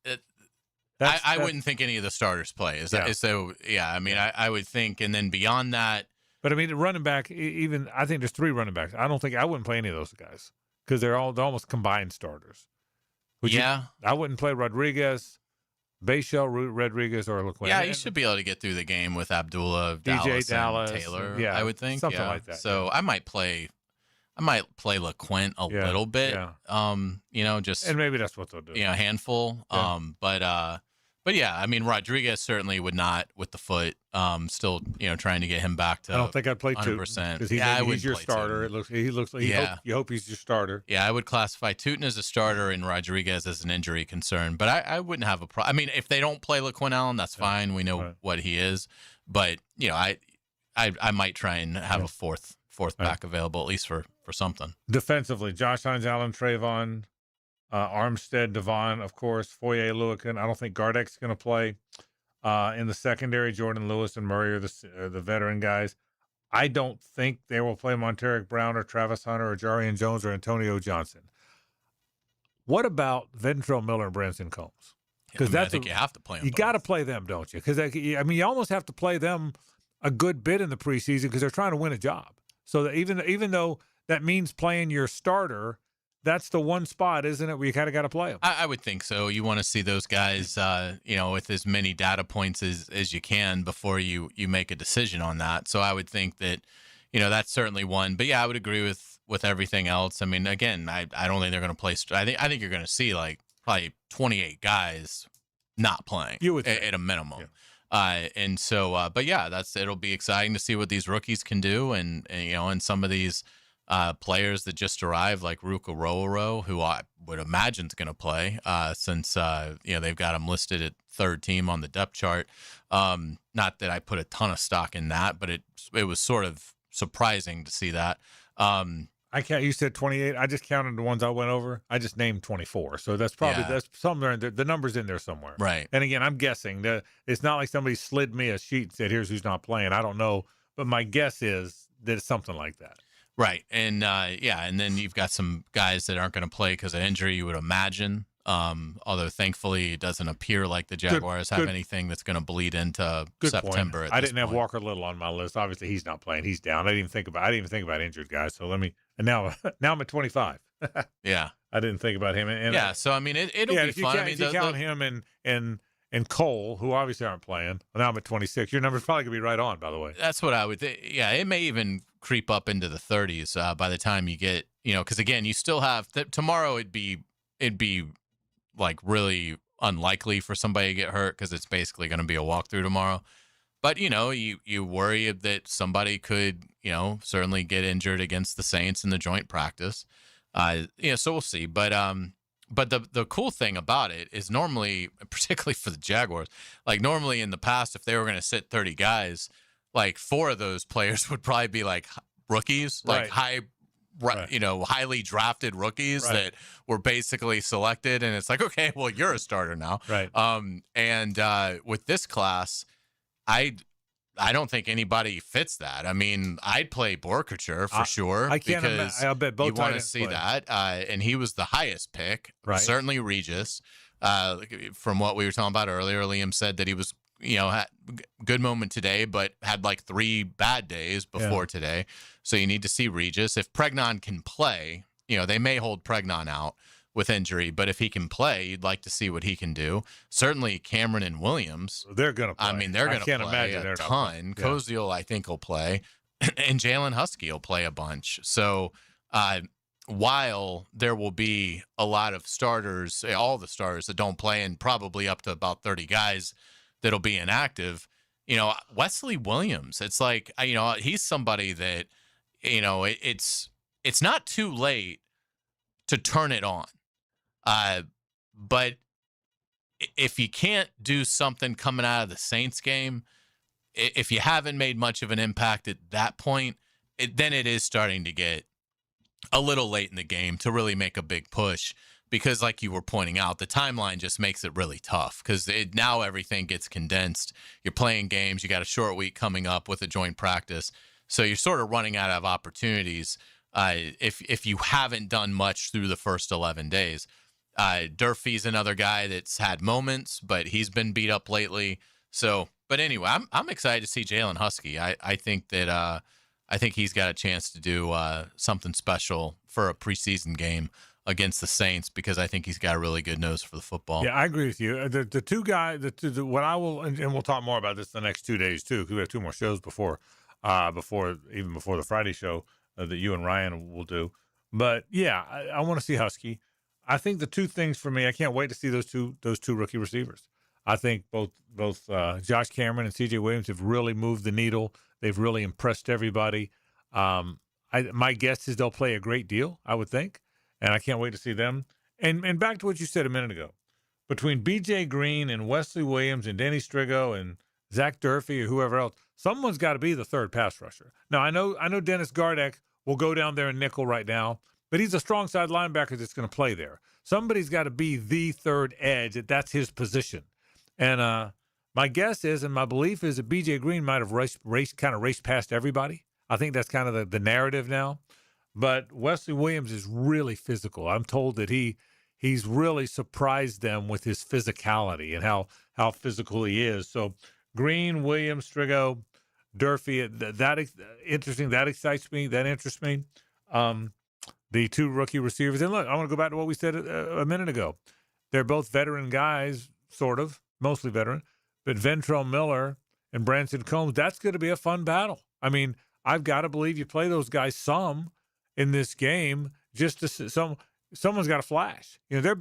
wouldn't think any of the starters play. I would think, and then beyond that. But I mean, running back, even I think there's 3 running backs. I wouldn't play any of those guys because they're almost combined starters. I wouldn't play Rodriguez, Bashal Rodriguez, or LaQuinn. Yeah, you should be able to get through the game with Abdullah, DJ Dallas, and Taylor. Yeah, I would think something like that. So I might play LaQuinn a little bit. Yeah. Just and maybe that's what they'll do. A handful. Yeah. But yeah, I mean, Rodriguez certainly would not with the foot. Still, trying to get him back to. I don't think I'd play 100%. Because he's your starter. He looks like you hope he's your starter. Yeah, I would classify Tootin as a starter and Rodriguez as an injury concern. But I wouldn't have a problem. I mean, if they don't play LaQuinn Allen, that's fine. We know what he is. But I might try and have a fourth back available at least for something. Defensively, Josh Hines, Allen, Trayvon, Armstead, Devon, of course, Foye, Lewican. I don't think Gardeck's going to play. In the secondary, Jordan Lewis and Murray are the veteran guys. I don't think they will play Monteric Brown or Travis Hunter or Jarian Jones or Antonio Johnson. What about Ventrell Miller and Branson Combs? Because I think you have to play them. You got to play them, don't you? Because you almost have to play them a good bit in the preseason because they're trying to win a job. So that even though that means playing your starter, that's the one spot, isn't it, where you kind of got to play them? I would think so. You want to see those guys, with as many data points as you can before you make a decision on that. So I would think that, that's certainly one. But yeah, I would agree with everything else. I mean, again, I don't think they're going to play. I think you're going to see like probably 28 guys not playing at a minimum. Yeah. And so, but yeah, it'll be exciting to see what these rookies can do, and some of these players that just arrived, like Ruka Rowaro, who I would imagine is going to play, since they've got him listed at 3rd team on the depth chart. Not that I put a ton of stock in that, but it was sort of surprising to see that. You said 28. I just counted the ones I went over. I just named 24. So that's probably that's somewhere in there. The number's in there somewhere. Right. And again, I'm guessing that it's not like somebody slid me a sheet and said, "Here's who's not playing." I don't know, but my guess is that it's something like that. Right. And and then you've got some guys that aren't going to play because of injury, you would imagine. Although thankfully it doesn't appear like the Jaguars have anything that's going to bleed into September. I didn't have Walker Little on my list. Obviously, he's not playing. He's down. I didn't even think about injured guys. So now I'm at 25. Yeah, I didn't think about him. And so I mean, it'll be fun. If you count him and Cole, who obviously aren't playing. Now I'm at 26. Your number's probably gonna be right on. By the way, that's what I would think. Yeah, it may even creep up into the 30s by the time you get, because again, you still have tomorrow. It'd be it'd be like really unlikely for somebody to get hurt because it's basically going to be a walkthrough tomorrow. But, you worry that somebody could, certainly get injured against the Saints in the joint practice. So we'll see. But the cool thing about it is normally, particularly for the Jaguars, like normally in the past, if they were going to sit 30 guys, like 4 of those players would probably be like rookies, like highly drafted rookies that were basically selected. And it's like, okay, well, you're a starter now. Right. And with this class, I don't think anybody fits that. I mean, I'd play Borkature for sure. I can't because I bet both you want to tight see ends play. that. And he was the highest pick. Right. Certainly Regis. From what we were talking about earlier, Liam said that he was, had good moment today, but had like 3 bad days before today. So you need to see Regis. If Pregnon can play, they may hold Pregnon out with injury, but if he can play, you'd like to see what he can do. Certainly Cameron and Williams. They're going to play. I mean, they're going to play a ton. Koziel, I think, will play. And Jalen Husky will play a bunch. So while there will be a lot of starters, all the starters that don't play, and probably up to about 30 guys that'll be inactive, Wesley Williams, it's like, he's somebody that, it's not too late to turn it on. But if you can't do something coming out of the Saints game, if you haven't made much of an impact at that point, then it is starting to get a little late in the game to really make a big push. Because like you were pointing out, the timeline just makes it really tough because now everything gets condensed. You're playing games. You got a short week coming up with a joint practice. So you're sort of running out of opportunities if you haven't done much through the first 11 days. Durfee's another guy that's had moments, but he's been beat up lately. So, but anyway, I'm excited to see Jalen Husky. I think that I think he's got a chance to do something special for a preseason game against the Saints because I think he's got a really good nose for the football. Yeah, I agree with you. The two guys, what I will, and we'll talk more about this the next 2 days too, because we have 2 more shows before the Friday show that you and Ryan will do. But yeah, I want to see Husky. I think the 2 things for me, I can't wait to see those two rookie receivers. I think both Josh Cameron and C.J. Williams have really moved the needle. They've really impressed everybody. My guess is they'll play a great deal, I would think, and I can't wait to see them. And back to what you said a minute ago, between B.J. Green and Wesley Williams and Denny Strigo and Zach Durfee or whoever else, someone's got to be the third pass rusher. Now, I know Dennis Gardeck will go down there and nickel right now, but he's a strong side linebacker that's going to play there. Somebody's got to be the third edge. That's his position. And my guess is, and my belief is, that B.J. Green might have raced past everybody. I think that's kind of the narrative now. But Wesley Williams is really physical. I'm told that he's really surprised them with his physicality and how physical he is. So Green, Williams, Strigo, Durfee, that interesting. That excites me. That interests me. The 2 rookie receivers. And look, I want to go back to what we said a minute ago. They're both veteran guys, sort of, mostly veteran. But Ventrell Miller and Branson Combs, that's going to be a fun battle. I mean, I've got to believe you play those guys some in this game just to someone's got to flash. They're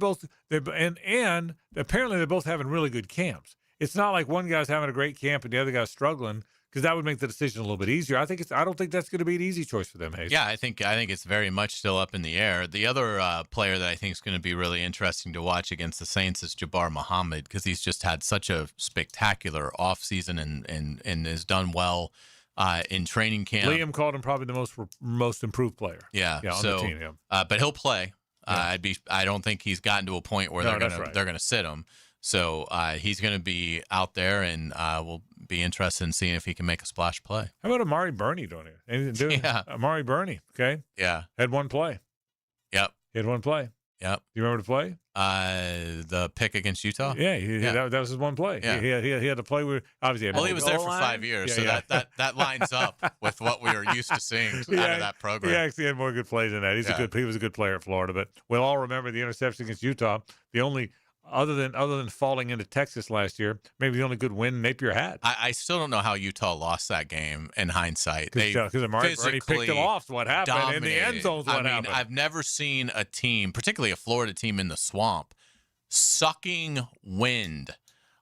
and apparently they're both having really good camps. It's not like one guy's having a great camp and the other guy's struggling, because that would make the decision a little bit easier. I don't think that's going to be an easy choice for them, Hayes. Yeah, I think it's very much still up in the air. The other player that I think is going to be really interesting to watch against the Saints is Jabbar Muhammad, because he's just had such a spectacular offseason and has done well in training camp. Liam called him probably the most improved player. Yeah, on so, the team. Yeah. But he'll play. I don't think he's gotten to a point where they're gonna sit him. So he's going to be out there, and we'll be interested in seeing if he can make a splash play. How about Amari Burney doing it? Anything to do? Yeah. Amari Burney, okay? Yeah. Had one play. Yep. He had one play. Yep. Do you remember the play? The pick against Utah? Yeah. That was his one play. Yeah. He had to play with, obviously. Well, he was there for 5 years, that lines up with what we are used to seeing out of that program. He actually had more good plays than that. He was a good player at Florida. But we'll all remember the interception against Utah. The only other than falling into Texas last year, maybe the only good win Napier had. I still don't know how Utah lost that game in hindsight. Because Amari Burney picked them off. What happened in the end zone's what happened. I've never seen a team, particularly a Florida team in the swamp, sucking wind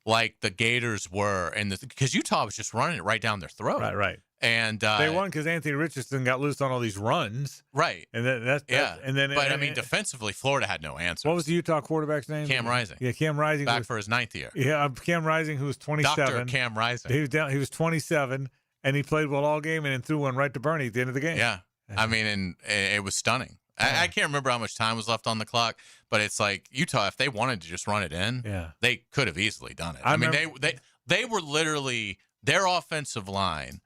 like the Gators were, and because Utah was just running it right down their throat. Right. And they won because Anthony Richardson got loose on all these runs. Right. And that's and then. But defensively, Florida had no answer. What was the Utah quarterback's name? Cam Rising. Yeah, Cam Rising. Back for his 9th year. Yeah, Cam Rising, who was 27. Dr. Cam Rising. He was 27, and he played well all game, and then threw one right to Burney at the end of the game. Yeah. And it was stunning. I can't remember how much time was left on the clock, but it's like Utah, if they wanted to just run it in, they could have easily done it. I mean, they were literally, their offensive line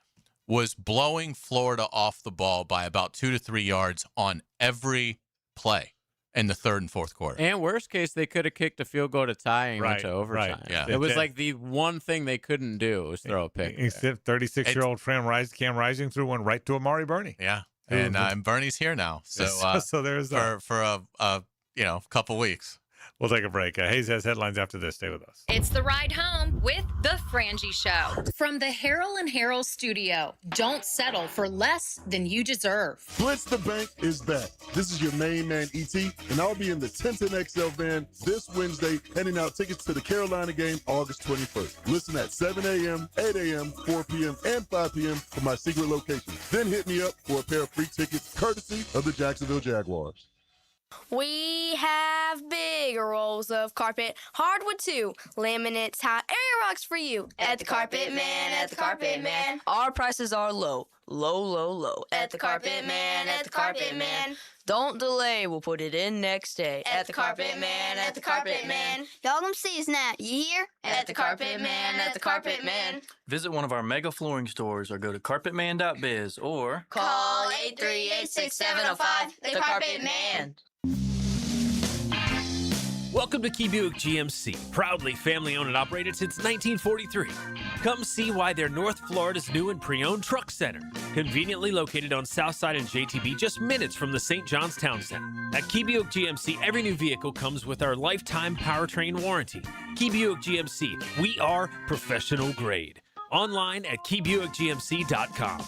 was blowing Florida off the ball by about 2 to 3 yards on every play in the third and fourth quarter. And worst case, they could have kicked a field goal to tie and went to overtime. Right. Yeah. It was like the one thing they couldn't do was throw a pick. Except 36-year-old Cam Rising threw one right to Amari Burney. Yeah. And Bernie's here now. So there's for a couple weeks. We'll take a break. Hayes has headlines after this. Stay with us. It's the ride home with the Frangie Show. From the Harrell and Harrell studio. Don't settle for less than you deserve. Blitz the Bank is back. This is your main man, E.T., and I'll be in the 1010XL van this Wednesday, handing out tickets to the Carolina game August 21st. Listen at 7 a.m., 8 a.m., 4 p.m., and 5 p.m. for my secret location. Then hit me up for a pair of free tickets, courtesy of the Jacksonville Jaguars. We have big rolls of carpet, hardwood too, laminate tile, area rocks for you. At the Carpet Man, at the Carpet Man. Our prices are low, low, low, low. At the Carpet Man, at the Carpet Man. Don't delay, we'll put it in next day. At the Carpet Man, at the Carpet Man. Y'all come see us now, you hear? At the Carpet Man, at the Carpet Man. Visit one of our mega flooring stores or go to carpetman.biz or call 838-6705, the Carpet Man. Welcome to Key Buick GMC, proudly family-owned and operated since 1943. Come see why they're North Florida's new and pre-owned truck center, conveniently located on Southside and JTB, just minutes from the St. John's Town Center. At Key Buick GMC, every new vehicle comes with our lifetime powertrain warranty. Key Buick GMC, we are professional grade. Online at keybuickgmc.com.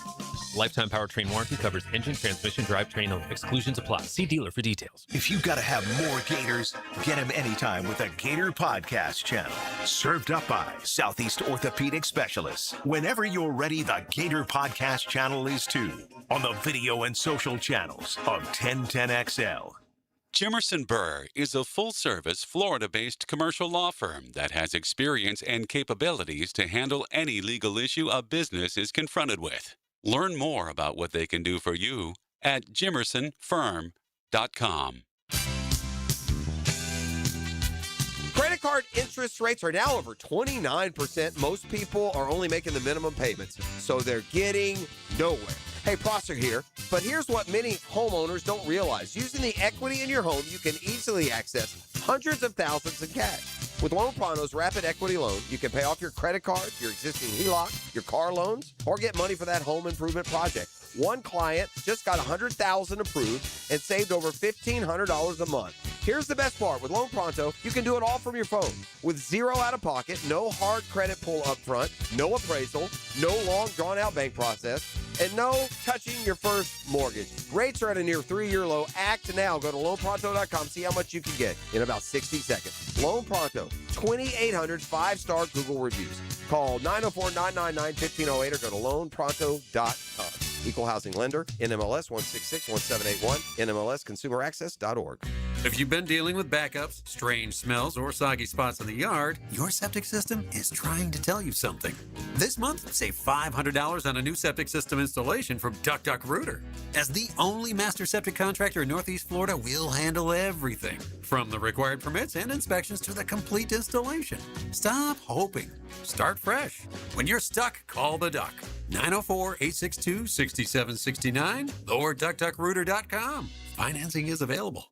Lifetime powertrain warranty covers engine, transmission, drivetrain only. Exclusions apply. See dealer for details. If you gotta have more Gators, get them anytime with a Gator Podcast channel. Served up by Southeast Orthopedic Specialists. Whenever you're ready, the Gator Podcast channel is too. On the video and social channels of 1010XL. Jimerson Burr is a full-service, Florida-based commercial law firm that has experience and capabilities to handle any legal issue a business is confronted with. Learn more about what they can do for you at jimersonfirm.com. Credit card interest rates are now over 29%. Most people are only making the minimum payments, so they're getting nowhere. Hey, Prosser here, but here's what many homeowners don't realize. Using the equity in your home, you can easily access hundreds of thousands in cash. With Loan Pronto's Rapid Equity Loan, you can pay off your credit card, your existing HELOC, your car loans, or get money for that home improvement project. One client just got $100,000 approved and saved over $1,500 a month. Here's the best part. With Loan Pronto, you can do it all from your phone. With zero out-of-pocket, no hard credit pull up front, no appraisal, no long drawn-out bank process, and no touching your first mortgage. Rates are at a near 3-year low. Act now. Go to loanpronto.com. See how much you can get in about 60 seconds. Loan Pronto, 2,800 5-star Google reviews. Call 904-999-1508 or go to loanpronto.com. Equal housing lender, NMLS 1661781, NMLSconsumeraccess.org. If you've been dealing with backups, strange smells, or soggy spots in the yard, your septic system is trying to tell you something. This month, save $500 on a new septic system installation from DuckDuckRooter. As the only master septic contractor in Northeast Florida, we'll handle everything, from the required permits and inspections to the complete installation. Stop hoping. Start fresh. When you're stuck, call the Duck. 904-862-6769 or DuckDuckRooter.com. Financing is available.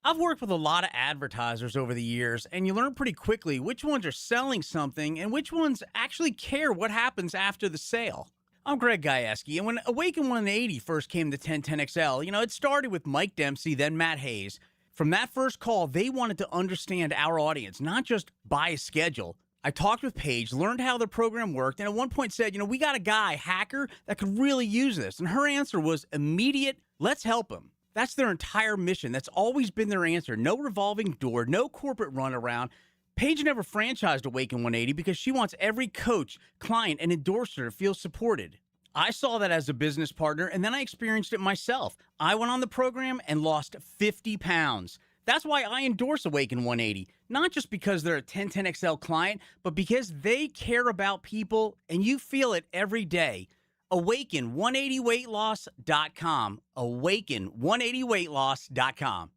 I've worked with a lot of advertisers over the years, and you learn pretty quickly which ones are selling something and which ones actually care what happens after the sale. I'm Greg Gajewski, and when Awaken 180 first came to 1010XL, it started with Mike Dempsey, then Matt Hayes. From that first call, they wanted to understand our audience, not just buy a schedule. I talked with Paige, learned how the program worked, and at one point said, we got a guy, hacker, that could really use this. And her answer was immediate, let's help him. That's their entire mission. That's always been their answer. No revolving door, no corporate runaround. Paige never franchised Awaken 180 because she wants every coach, client, and endorser to feel supported. I saw that as a business partner, and then I experienced it myself. I went on the program and lost 50 pounds. That's why I endorse Awaken 180, not just because they're a 1010XL client, but because they care about people, and you feel it every day. Awaken180weightloss.com. Awaken180weightloss.com.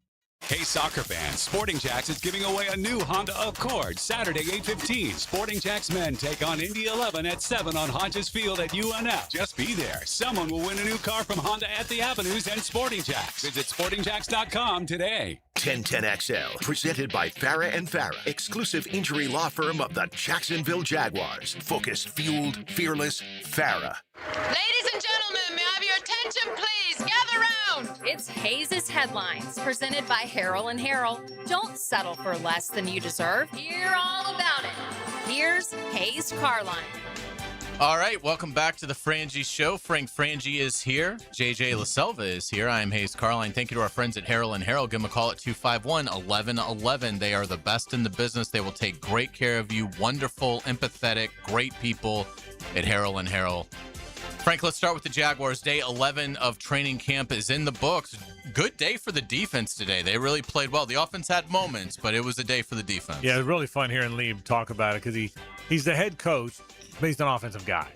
Hey, soccer fans, Sporting Jacks is giving away a new Honda Accord Saturday, 8:15. Sporting Jacks men take on Indy 11 at 7 on Hodges Field at UNF. Just be there. Someone will win a new car from Honda at the Avenues and Sporting Jacks. Visit sportingjacks.com today. 1010XL, presented by Farah and Farah, exclusive injury law firm of the Jacksonville Jaguars. Focused, fueled, fearless, Farah. Ladies and gentlemen, may I have your attention, please? Gather round. It's Hayes' Headlines, presented by Harrell and Harrell. Don't settle for less than you deserve. Hear all about it. Here's Hayes Carline. All right, welcome back to the Frangie Show. Frank Frangie is here. JJ LaSelva is here. I am Hayes Carline. Thank you to our friends at Harrell and Harrell. Give them a call at 251-1111. They are the best in the business. They will take great care of you. Wonderful, empathetic, great people at Harrell and Harrell. Frank, let's start with the Jaguars. Day 11 of training camp is in the books. Good day for the defense today. They really played well. The offense had moments, but it was a day for the defense. Yeah, it was really fun hearing Liam talk about it because he's the head coach, but he's an offensive guy.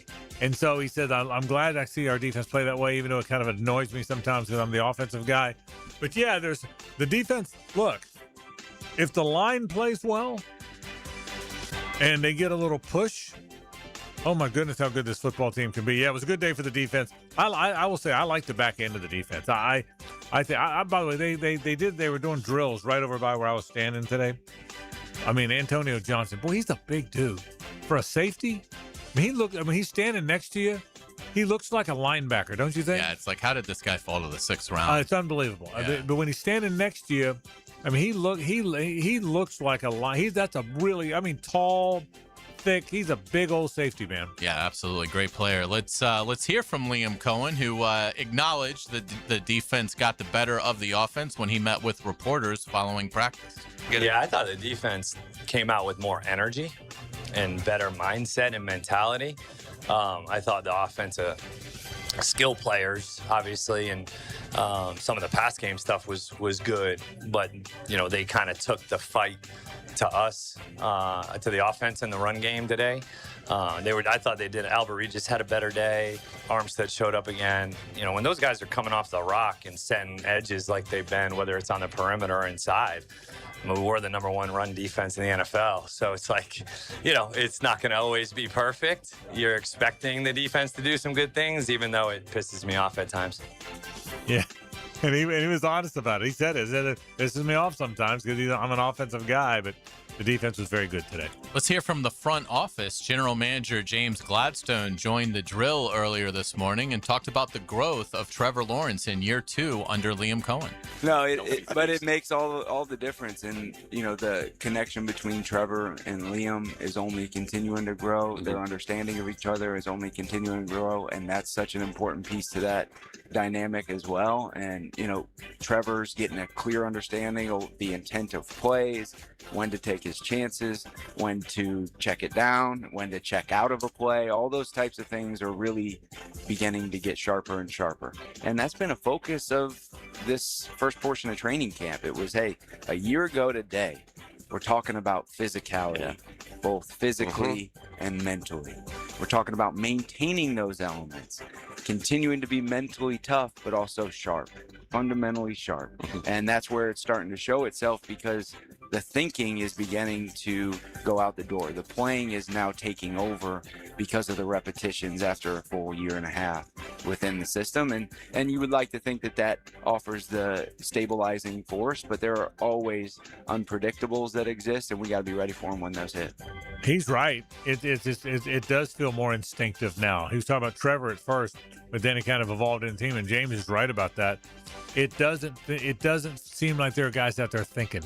And so he said, I'm glad I see our defense play that way, even though it kind of annoys me sometimes because I'm the offensive guy. But, yeah, there's the defense. Look, if the line plays well and they get a little push, oh, my goodness, how good this football team can be. Yeah, it was a good day for the defense. I will say I like the back end of the defense. I think, by the way, they were doing drills right over by where I was standing today. I mean, Antonio Johnson, boy, he's a big dude. For a safety, he's standing next to you. He looks like a linebacker, don't you think? Yeah, it's like, how did this guy fall to the 6th round? It's unbelievable. Yeah. But when he's standing next to you, I mean, he looks like a line. That's a really, tall, thick. He's a big old safety, man. Yeah, absolutely. Great player. Let's hear from Liam Cohen, who acknowledged that the defense got the better of the offense when he met with reporters following practice. Yeah, I thought the defense came out with more energy and better mindset and mentality. I thought the offensive skill players, obviously, and some of the pass game stuff was good, but they kind of took the fight to us, to the offense in the run game today. I thought they did. Albert Regis had a better day. Armstead showed up again. When those guys are coming off the rock and setting edges like they've been, whether it's on the perimeter or inside, we're the number 1 run defense in the NFL. So it's like, it's not going to always be perfect. You're expecting the defense to do some good things, even though it pisses me off at times. Yeah. And he was honest about it. He said it. It pisses me off sometimes because I'm an offensive guy, but the defense was very good today. Let's hear from the front office. General Manager James Gladstone joined the drill earlier this morning and talked about the growth of Trevor Lawrence in year 2 under Liam Cohen. No, but it makes all the difference. And, the connection between Trevor and Liam is only continuing to grow. Their understanding of each other is only continuing to grow. And that's such an important piece to that dynamic as well. And, Trevor's getting a clear understanding of the intent of plays, when to take his chances, when to check it down, when to check out of a play. All those types of things are really beginning to get sharper and sharper. And that's been a focus of this first portion of training camp. It was, a year ago today, we're talking about physicality, both physically and mentally. We're talking about maintaining those elements, continuing to be mentally tough, but also sharp, fundamentally sharp. And that's where it's starting to show itself because the thinking is beginning to go out the door. The playing is now taking over because of the repetitions after a full year and a half. within the system, and you would like to think that offers the stabilizing force, but there are always unpredictables that exist, and we got to be ready for them when those hit. He's right. It does feel more instinctive now. He was talking about Trevor at first, but then it kind of evolved in the team, and James is right about that. It doesn't seem like there are guys out there thinking,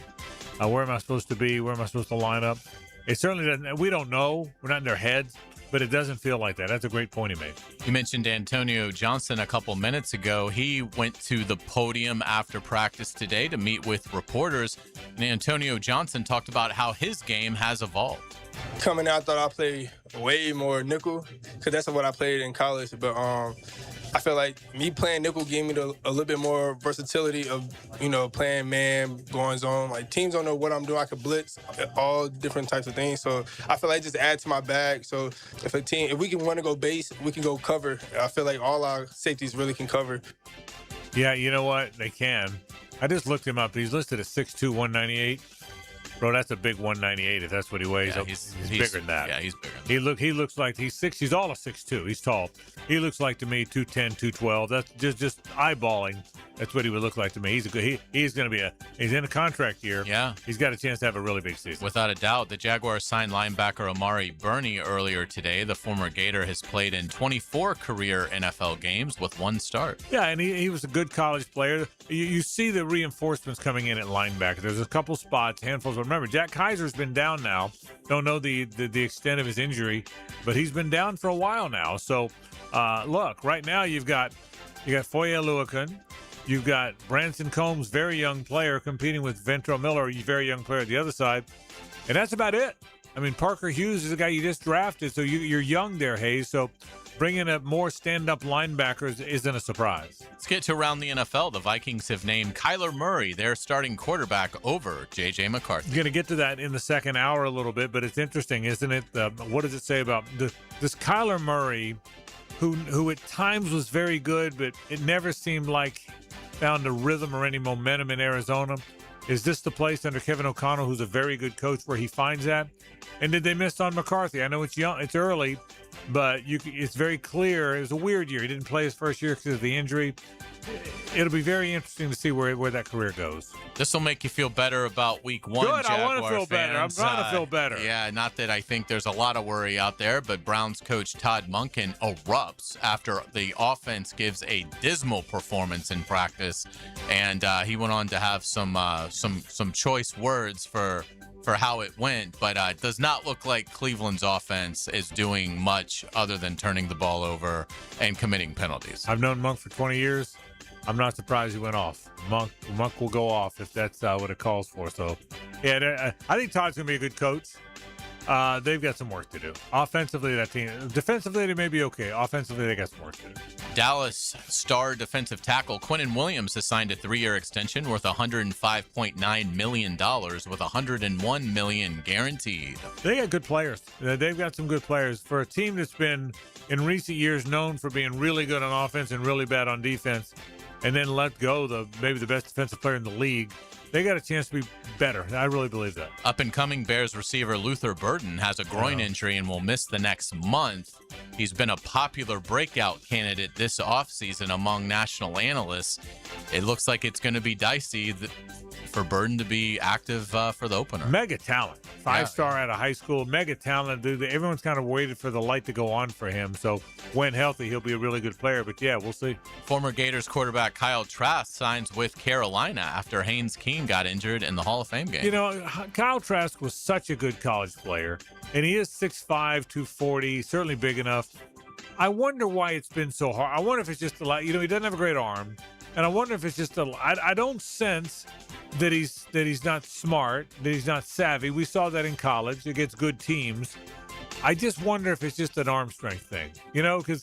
where am I supposed to be? Where am I supposed to line up? It certainly doesn't. We don't know. We're not in their heads, but it doesn't feel like that. That's a great point he made. You mentioned Antonio Johnson a couple minutes ago. He went to the podium after practice today to meet with reporters, and Antonio Johnson talked about how his game has evolved. Coming out, I thought I played way more nickel because that's what I played in college. But I feel like me playing nickel gave me a little bit more versatility of, playing man, going zone. Like, teams don't know what I'm doing. I could blitz, all different types of things. So I feel like just add to my bag. So if we can want to go base, we can go cover. I feel like all our safeties really can cover. Yeah, you know what? They can. I just looked him up. He's listed at 6'2", 198. Bro, that's a big 198 if that's what he weighs. Yeah, he's bigger than that. Yeah, he's bigger than that. He looks like he's 6. He's all a 6'2". He's tall. He looks like to me 210, 212. That's just eyeballing. That's what he would look like to me. He's going to be he's in a contract year. Yeah. He's got a chance to have a really big season. Without a doubt. The Jaguars signed linebacker Amari Burney earlier today. The former Gator has played in 24 career NFL games with 1 start. Yeah, and he was a good college player. You see the reinforcements coming in at linebacker. There's a couple spots, handfuls. But remember, Jack Kaiser's been down now. Don't know the extent of his injury, but he's been down for a while now. So, look, right now you've got Foye Oluokun. You've got Branson Combs, very young player, competing with Ventrell Miller, very young player at the other side. And that's about it. I mean, Parker Hughes is a guy you just drafted, so you're young there, Hayes. So bringing up more stand-up linebackers isn't a surprise. Let's get to around the NFL. The Vikings have named Kyler Murray their starting quarterback over J.J. McCarthy. We're going to get to that in the second hour a little bit, but it's interesting, isn't it? What does it say about this Kyler Murray, who at times was very good, but it never seemed like found a rhythm or any momentum in Arizona? Is this the place under Kevin O'Connell, who's a very good coach, where he finds that? And did they miss on McCarthy? I know it's young, it's early, but it's very clear. It was a weird year. He didn't play his first year because of the injury. It'll be very interesting to see where that career goes. This will make you feel better about week 1, Good, Jaguar I want to feel fans. better. I'm trying to feel better. Yeah, not that I think there's a lot of worry out there, but Browns coach Todd Monken erupts after the offense gives a dismal performance in practice, and he went on to have some choice words for how it went, but it does not look like Cleveland's offense is doing much other than turning the ball over and committing penalties. I've known Monk for 20 years. I'm not surprised he went off. Monk will go off if that's what it calls for. So, yeah, I think Todd's going to be a good coach. They've got some work to do. Offensively, that team. Defensively, they may be okay. Offensively, they got some work to do. Dallas star defensive tackle Quinnen Williams has signed a 3-year extension worth $105.9 million with $101 million guaranteed. They got good players. They've got some good players. For a team that's been, in recent years, known for being really good on offense and really bad on defense, and then let go maybe the best defensive player in the league, they got a chance to be better. I really believe that. Up-and-coming Bears receiver Luther Burden has a groin injury and will miss the next month. He's been a popular breakout candidate this offseason among national analysts. It looks like it's going to be dicey for Burden to be active for the opener. Mega talent. 5-star out of high school. Mega talent. Everyone's kind of waited for the light to go on for him. So when healthy, he'll be a really good player. But, yeah, we'll see. Former Gators quarterback Kyle Trask signs with Carolina after Haynes King got injured in the Hall of Fame game. You know, Kyle Trask was such a good college player, and he is 6'5", 240, certainly big enough. I wonder why it's been so hard. I wonder if it's just a lot. He doesn't have a great arm, and I wonder if it's just I don't sense that he's not smart, that he's not savvy. We saw that in college against good teams. I just wonder if it's just an arm strength thing, because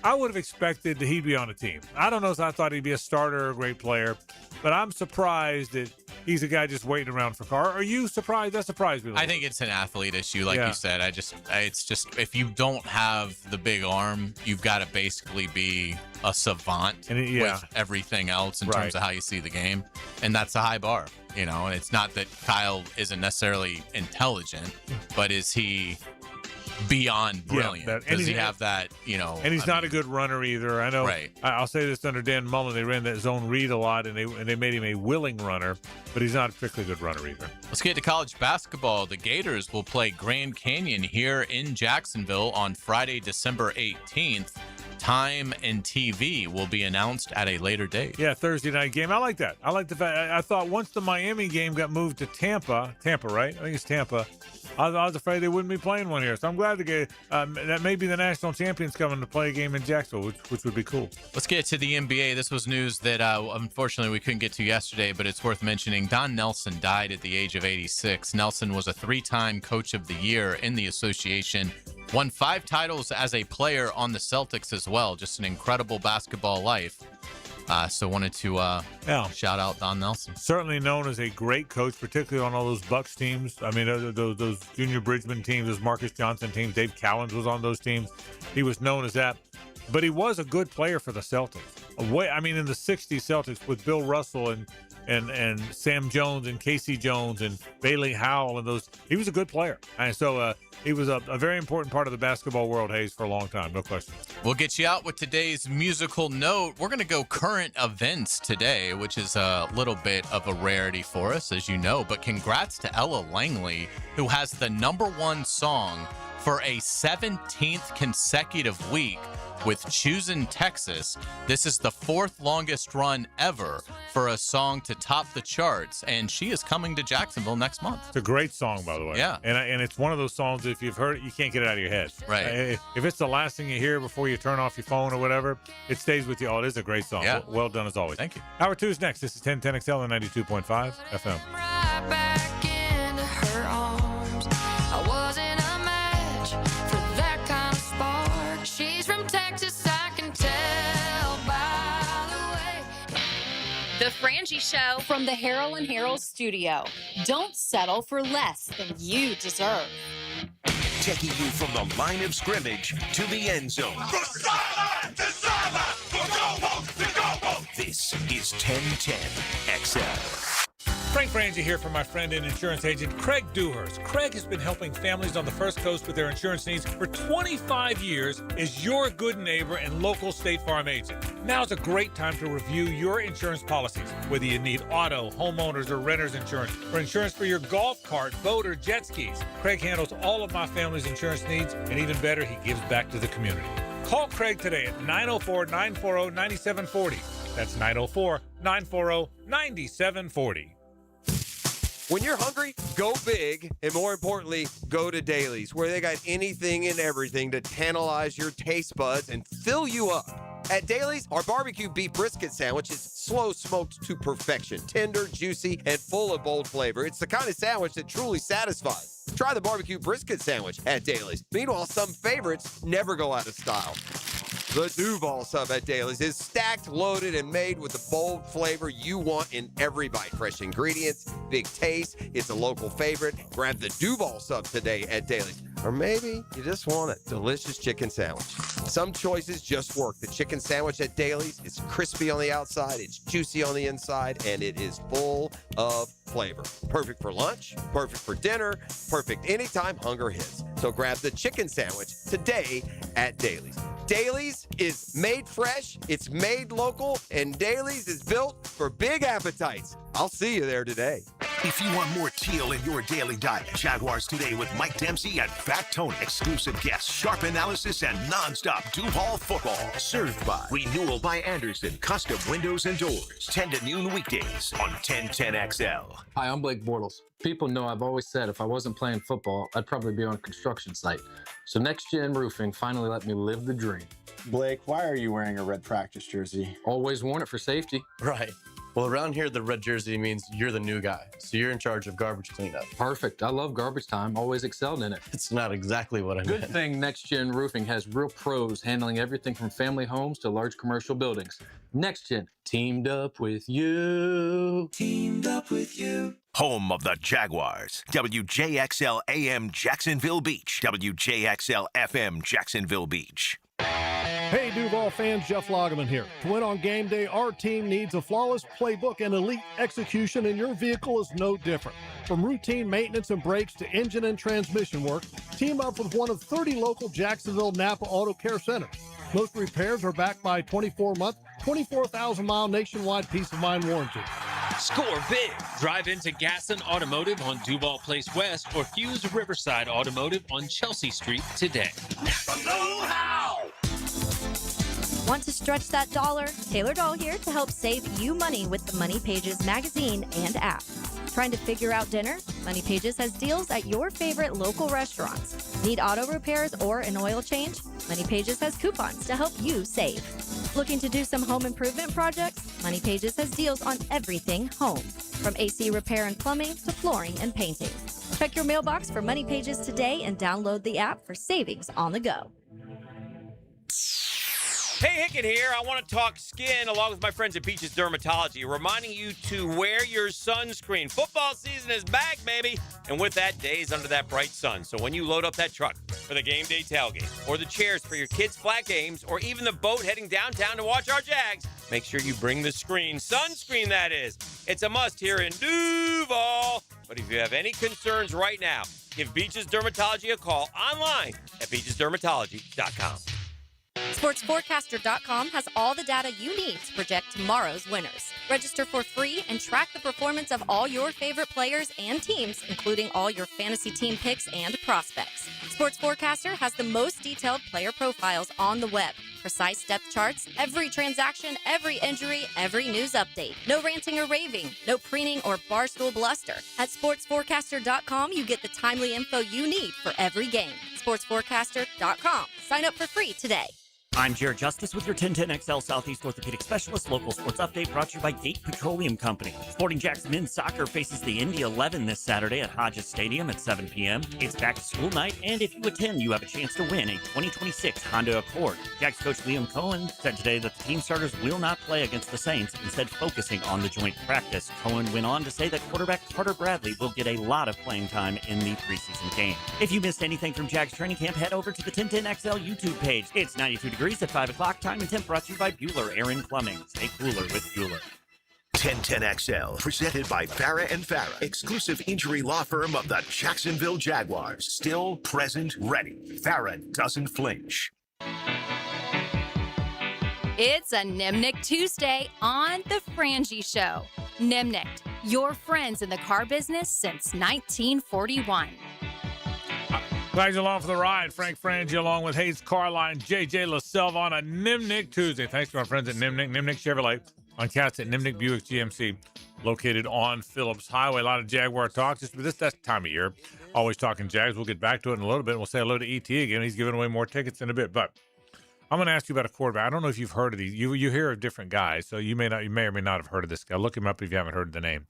I would have expected that he'd be on a team. I don't know if I thought he'd be a starter or a great player, but I'm surprised that he's a guy just waiting around for Carr. Are you surprised? That surprised me. I think it's an athlete issue, like you said. It's just if you don't have the big arm, you've got to basically be a savant with everything else in terms of how you see the game, and that's a high bar. And it's not that Kyle isn't necessarily intelligent, but is he beyond brilliant. and Does he he's- have that, And he's not a good runner either. I know. Right. I'll say this under Dan Mullen, they ran that zone read a lot, and they made him a willing runner, but he's not a particularly good runner either. Let's get to college basketball. The Gators will play Grand Canyon here in Jacksonville on Friday, December 18th. Time and TV will be announced at a later date. Yeah, Thursday night game. I like that. I like the fact. I thought once the Miami game got moved to Tampa, right? I think it's Tampa. I was afraid they wouldn't be playing one here. So I'm glad that maybe the national champions coming to play a game in Jacksonville, which would be cool. Let's get to the NBA. This was news that unfortunately we couldn't get to yesterday, but it's worth mentioning. Don Nelson died at the age of 86. Nelson was a 3-time Coach of the Year in the association. Won 5 titles as a player on the Celtics as well. Just an incredible basketball life. So wanted to shout out Don Nelson. Certainly known as a great coach, particularly on all those Bucks teams. I mean, those Junior Bridgman teams, those Marcus Johnson teams. Dave Cowens was on those teams. He was known as that. But he was a good player for the Celtics. In the 60s Celtics with Bill Russell and Sam Jones and Casey Jones and Bailey Howell and those. He was a good player. And so he was a very important part of the basketball world, Hayes, for a long time. No question. We'll get you out with today's musical note. We're going to go current events today, which is a little bit of a rarity for us, as you know. But congrats to Ella Langley, who has the #1 song for a 17th consecutive week with Choosin' Texas. This is the 4th longest run ever for a song to top the charts, and she is coming to Jacksonville next month. It's a great song, by the way. Yeah. And it's one of those songs, if you've heard it, you can't get it out of your head. Right. If it's the last thing you hear before you turn off your phone or whatever, it stays with you. Oh, it is a great song. Yeah. Well done as always. Thank you. Hour 2 is next. This is 1010XL and 92.5 FM. Right back into her arms. I wasn't a match for that kind of spark. She's from Texas, I can tell by the way. The Frangie Show from the Harold and Harold studio. Don't settle for less than you deserve. Taking you from the line of scrimmage to the end zone. This is 1010 XL. Frank Frangie here for my friend and insurance agent Craig Dewhurst. Craig has been helping families on the First Coast with their insurance needs for 25 years as your good neighbor and local State Farm agent. Now's a great time to review your insurance policies, whether you need auto, homeowners, or renter's insurance, or insurance for your golf cart, boat, or jet skis. Craig handles all of my family's insurance needs, and even better, he gives back to the community. Call Craig today at 904-940-9740. That's 904-940-9740. When you're hungry, go big, and more importantly, go to Dailies, where they got anything and everything to tantalize your taste buds and fill you up. At Dailies, our barbecue beef brisket sandwich is slow smoked to perfection, tender, juicy, and full of bold flavor. It's the kind of sandwich that truly satisfies. Try the barbecue brisket sandwich at Dailies. Meanwhile, some favorites never go out of style. The Duval sub at Dailies is stacked, loaded, and made with the bold flavor you want in every bite. Fresh ingredients, big taste. It's a local favorite. Grab the Duval sub today at Dailies. Or maybe you just want a delicious chicken sandwich. Some choices just work. The chicken sandwich at Dailies is crispy on the outside, it's juicy on the inside, and it is full of flavor. Perfect for lunch, perfect for dinner, perfect anytime hunger hits. So grab the chicken sandwich today at Dailies. Dailies is made fresh, it's made local, and Dailies is built for big appetites. I'll see you there today. If you want more teal in your daily diet, Jaguars Today with Mike Dempsey and Fat Tony. Exclusive guests, sharp analysis, and nonstop Duval football. Served by Renewal by Anderson, custom windows and doors. 10 to noon weekdays on 1010XL. Hi, I'm Blake Bortles. People know I've always said if I wasn't playing football, I'd probably be on a construction site. So Next Gen Roofing finally let me live the dream. Blake, why are you wearing a red practice jersey? Always worn it for safety. Right. Well, around here, the red jersey means you're the new guy, so you're in charge of garbage cleanup. Perfect. I love garbage time. Always excelled in it. It's not exactly what I meant. Good thing Next Gen Roofing has real pros handling everything from family homes to large commercial buildings. Next Gen, teamed up with you. Teamed up with you. Home of the Jaguars. WJXL AM Jacksonville Beach. WJXL FM Jacksonville Beach. Hey, Duval fans, Jeff Lageman here. To win on game day, our team needs a flawless playbook and elite execution, and your vehicle is no different. From routine maintenance and brakes to engine and transmission work, team up with one of 30 local Jacksonville Napa Auto Care Centers. Most repairs are backed by a 24-month, 24,000-mile nationwide peace of mind warranty. Score big. Drive into Gasson Automotive on Duval Place West or Fuse Riverside Automotive on Chelsea Street today. Want to stretch that dollar? Taylor Doll here to help save you money with the Money Pages magazine and app. Trying to figure out dinner? Money Pages has deals at your favorite local restaurants. Need auto repairs or an oil change? Money Pages has coupons to help you save. Looking to do some home improvement projects? Money Pages has deals on everything home, from AC repair and plumbing to flooring and painting. Check your mailbox for Money Pages today and download the app for savings on the go. Hey, Hicken here. I want to talk skin along with my friends at Peaches Dermatology, reminding you to wear your sunscreen. Football season is back, baby. And with that, days under that bright sun. So when you load up that truck for the game day tailgate, or the chairs for your kids' flag games, or even the boat heading downtown to watch our Jags, make sure you bring the screen. Sunscreen, that is. It's a must here in Duval. But if you have any concerns right now, give Peaches Dermatology a call online at peachesdermatology.com. SportsForecaster.com has all the data you need to project tomorrow's winners. Register for free and track the performance of all your favorite players and teams, including all your fantasy team picks and prospects. Sports Forecaster has the most detailed player profiles on the web, precise depth charts, every transaction, every injury, every news update. No ranting or raving, no preening or barstool bluster. At SportsForecaster.com, you get the timely info you need for every game. SportsForecaster.com. Sign up for free today. I'm Jared Justice with your 1010XL Southeast Orthopedic Specialist local sports update brought to you by Gate Petroleum Company. Sporting Jack's men's soccer faces the Indy 11 this Saturday at Hodges Stadium at 7 p.m. It's back to school night, and if you attend, you have a chance to win a 2026 Honda Accord. Jack's coach Liam Cohen said today that the team starters will not play against the Saints, instead focusing on the joint practice. Cohen went on to say that quarterback Carter Bradley will get a lot of playing time in the preseason game. If you missed anything from Jack's training camp, head over to the 1010XL YouTube page. It's 92 degrees at 5 o'clock. Time and temp brought to you by Bueller Aaron Plumbing. Stay cooler with Bueller. 1010XL, presented by Farah and Farah, exclusive injury law firm of the Jacksonville Jaguars. Still present, ready. Farah doesn't flinch. It's a Nimnick Tuesday on The Frangie Show. Nimnick, your friends in the car business since 1941. Glad you're along for the ride. Frank Frangie along with Hayes Carline, JJ LaSelva on a Nimnick Tuesday. Thanks to our friends at Nimnick Chevrolet, on Cats at Nimnick Buick GMC, located on Phillips Highway. A lot of Jaguar talk. Just this time of year, always talking Jags. We'll get back to it in a little bit. We'll say hello to ET again. He's giving away more tickets in a bit. But I'm going to ask you about a quarterback. I don't know if you've heard of these. You hear of different guys, so you may or may not have heard of this guy. Look him up if you haven't heard the name.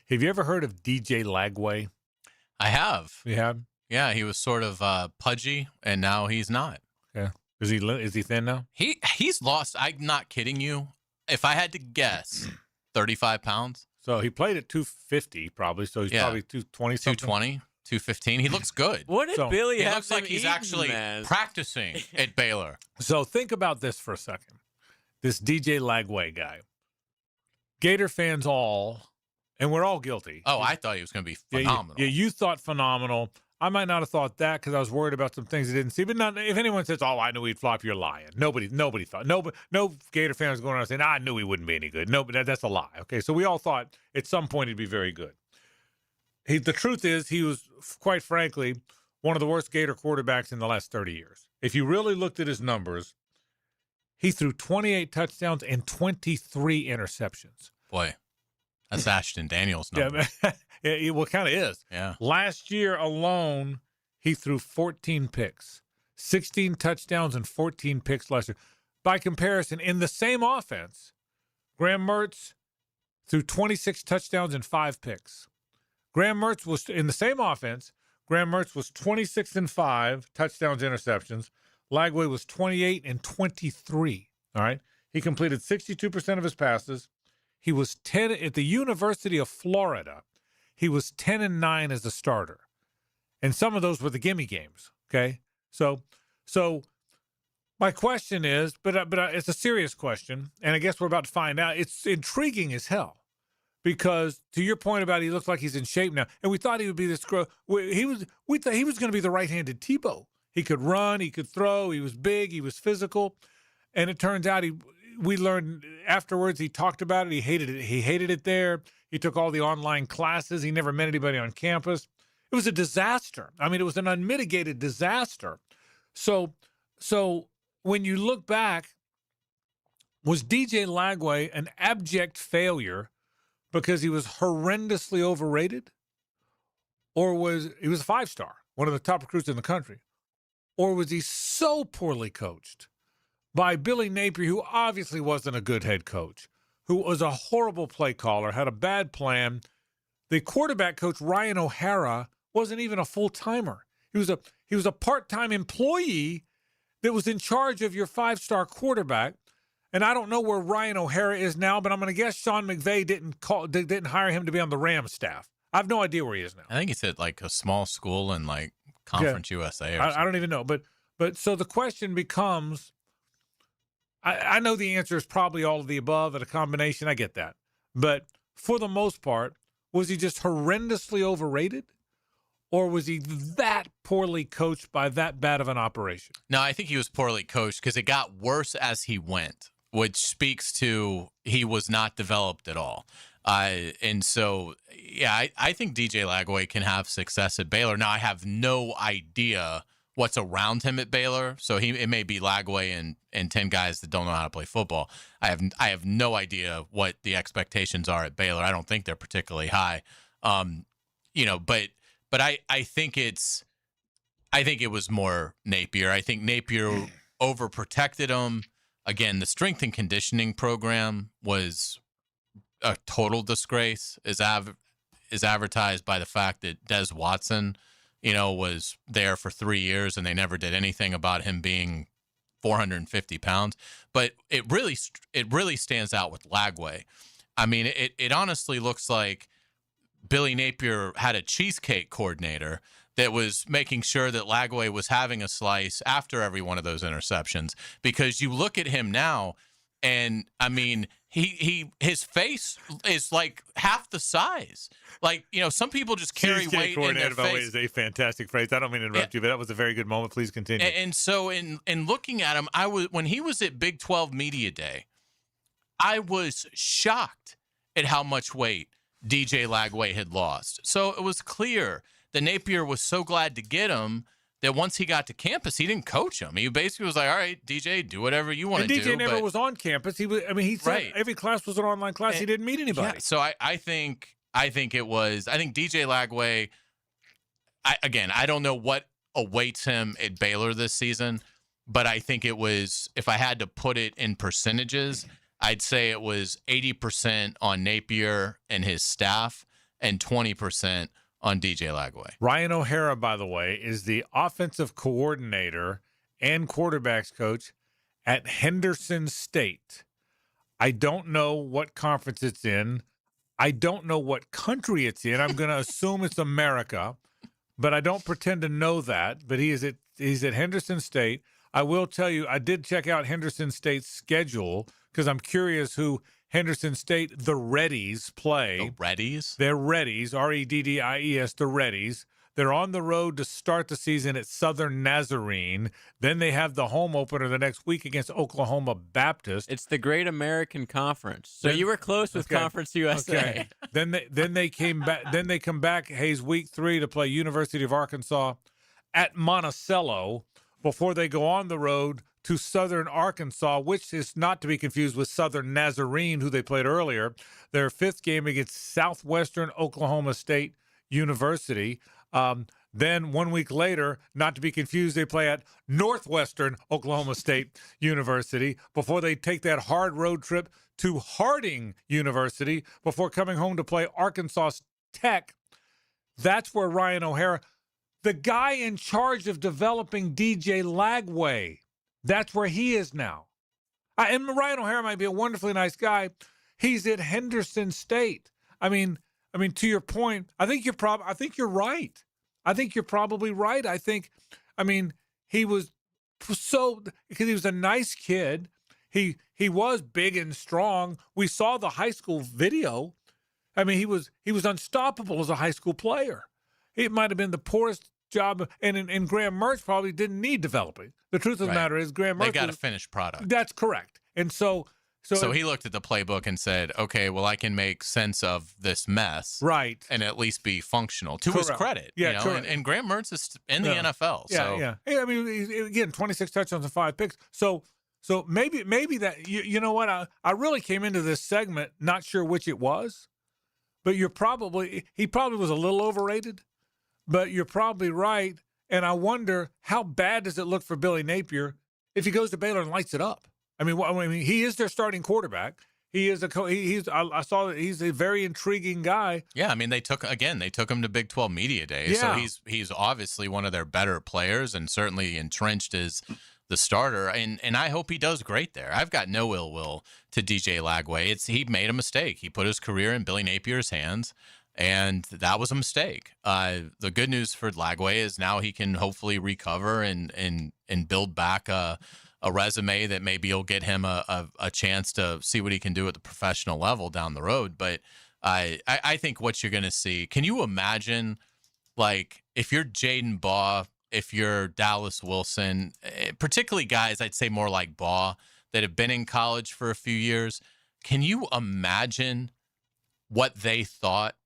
Have you ever heard of DJ Lagway? I have. You have? Yeah, he was sort of pudgy, and now he's not. Yeah. Is he thin now? He's lost. I'm not kidding you. If I had to guess, 35 pounds. So he played at 250 probably. So he's probably 220 something. 220, 215. He looks good. What did Billy he have looks like he's eaten actually as? practicing at Baylor. So think about this for a second. This DJ Lagway guy. Gator fans all, and we're all guilty. Oh, I thought he was going to be phenomenal. Yeah, you thought phenomenal. I might not have thought that because I was worried about some things I didn't see. But not, if anyone says, "Oh, I knew he'd flop," you're lying. Nobody thought. No Gator fan was going around saying, "I knew he wouldn't be any good." No, but that's a lie. Okay, so we all thought at some point he'd be very good. The truth is, he was, quite frankly, one of the worst Gator quarterbacks in the last 30 years. If you really looked at his numbers, he threw 28 touchdowns and 23 interceptions. Boy, that's Ashton Daniels' numbers. Yeah, it kind of is. Yeah. Last year alone, he threw 14 picks, 16 touchdowns and 14 picks last year. By comparison, in the same offense, Graham Mertz threw 26 touchdowns and 5 picks. Graham Mertz was in the same offense. Graham Mertz was 26 and 5 touchdowns, interceptions. Lagway was 28 and 23. All right. He completed 62% of his passes. He was 10 at the University of Florida. He was 10 and 9 as a starter. And some of those were the gimme games. Okay. So My question is, but it's a serious question, and I guess we're about to find out. It's intriguing as hell because, to your point about he looks like he's in shape now, and we thought he would be this. We thought he was going to be the right-handed Tebow. He could run, he could throw, he was big, he was physical, and it turns out we learned afterwards. He talked about it. He hated it. He hated it there. He took all the online classes. He never met anybody on campus. It was a disaster. I mean, it was an unmitigated disaster. So when you look back, was DJ Lagway an abject failure because he was horrendously overrated? Or he was a 5-star, one of the top recruits in the country? Or was he so poorly coached by Billy Napier, who obviously wasn't a good head coach, who was a horrible play caller, had a bad plan? The quarterback coach, Ryan O'Hara, wasn't even a full-timer. He was a part-time employee that was in charge of your 5-star quarterback. And I don't know where Ryan O'Hara is now, but I'm going to guess Sean McVay didn't hire him to be on the Rams staff. I have no idea where he is now. I think he's at like a small school in like Conference USA. Or I don't even know. But so the question becomes, I know the answer is probably all of the above and a combination. I get that. But for the most part, was he just horrendously overrated? Or was he that poorly coached by that bad of an operation? No, I think he was poorly coached because it got worse as he went, which speaks to he was not developed at all. And so, yeah, I think DJ Lagway can have success at Baylor. Now, I have no idea what's around him at Baylor. So it may be Lagway and 10 guys that don't know how to play football. I have no idea what the expectations are at Baylor. I don't think they're particularly high. But I think it was more Napier. I think Napier overprotected him. Again, the strength and conditioning program was a total disgrace, is advertised by the fact that Des Watson, was there for 3 years and they never did anything about him being 450 pounds. But it really stands out with Lagway. I mean, it honestly looks like Billy Napier had a cheesecake coordinator that was making sure that Lagway was having a slice after every one of those interceptions. Because you look at him now, and I mean, his face is like half the size. Like, some people just carry weight in their face. Is a fantastic phrase. I don't mean to interrupt you, but that was a very good moment. Please continue. And so in looking at him, when he was at Big 12 Media Day, I was shocked at how much weight DJ Lagway had lost. So it was clear that Napier was so glad to get him that once he got to campus, he didn't coach him. He basically was like, all right, DJ, do whatever you want to do. And DJ never was on campus. He said every class was an online class. He didn't meet anybody. Yeah, so I think DJ Lagway, I don't know what awaits him at Baylor this season, but I think it was, if I had to put it in percentages, I'd say it was 80% on Napier and his staff and 20% on DJ Lagway. Ryan O'Hara, by the way, is the offensive coordinator and quarterbacks coach at Henderson State. I don't know what conference it's in. I don't know what country it's in. I'm going to assume it's America, but I don't pretend to know that. But he's at Henderson State. I will tell you, I did check out Henderson State's schedule because I'm curious who Henderson State, the Reddies, play. The Reddies? They're Reddies, Reddies, the Reddies. They're on the road to start the season at Southern Nazarene. Then they have the home opener the next week against Oklahoma Baptist. It's the Great American Conference. So you were close with Conference USA. Okay. Then they came back. Then they come back, Hayes, week 3 to play University of Arkansas at Monticello before they go on the road to Southern Arkansas, which is not to be confused with Southern Nazarene, who they played earlier. Their 5th game against Southwestern Oklahoma State University. Then 1 week later, not to be confused, they play at Northwestern Oklahoma State University before they take that hard road trip to Harding University before coming home to play Arkansas Tech. That's where Ryan O'Hara, the guy in charge of developing DJ Lagway, that's where he is now. And Ryan O'Hara might be a wonderfully nice guy. He's at Henderson State. I mean, to your point, I think you're right. I think you're probably right. He was so because he was a nice kid. He was big and strong. We saw the high school video. I mean, he was unstoppable as a high school player. It might have been the poorest job, and Graham Mertz probably didn't need developing. The truth of the matter is, Graham Mertz, they got a finished product. That's correct. And so he looked at the playbook and said, "Okay, well, I can make sense of this mess, right, and at least be functional." To his credit, yeah, you know? And Graham Mertz is in the NFL. Yeah. I mean, again, 26 touchdowns and 5 picks. So maybe that you know what? I really came into this segment not sure which it was, but he probably was a little overrated. But you're probably right, and I wonder how bad does it look for Billy Napier if he goes to Baylor and lights it up? I mean, he is their starting quarterback. He is I saw that he's a very intriguing guy. Yeah, I mean, they took him to Big 12 Media Day, so he's obviously one of their better players and certainly entrenched as the starter. And I hope he does great there. I've got no ill will to DJ Lagway. He made a mistake. He put his career in Billy Napier's hands. And that was a mistake. The good news for Lagway is now he can hopefully recover and build back a resume that maybe will get him a chance to see what he can do at the professional level down the road. But I think what you're going to see, can you imagine, like, if you're Jaden Baugh, if you're Dallas Wilson, particularly guys, I'd say more like Baugh, that have been in college for a few years, can you imagine what they thought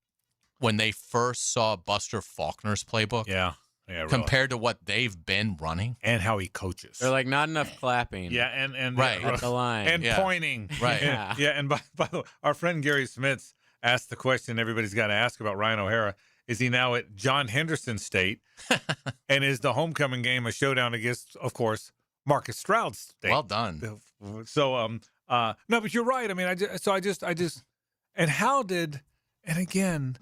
when they first saw Buster Faulkner's playbook? Yeah, really. Compared to what they've been running and how he coaches. They're like, not enough clapping. Yeah, and right at the line and pointing. Right. And by the way, our friend Gary Smits asked the question everybody's got to ask about Ryan O'Hara: is he now at John Henderson State? And is the homecoming game a showdown against, of course, Marcus Stroud State? Well done. So no, but you're right. I mean, I just and how did, and again,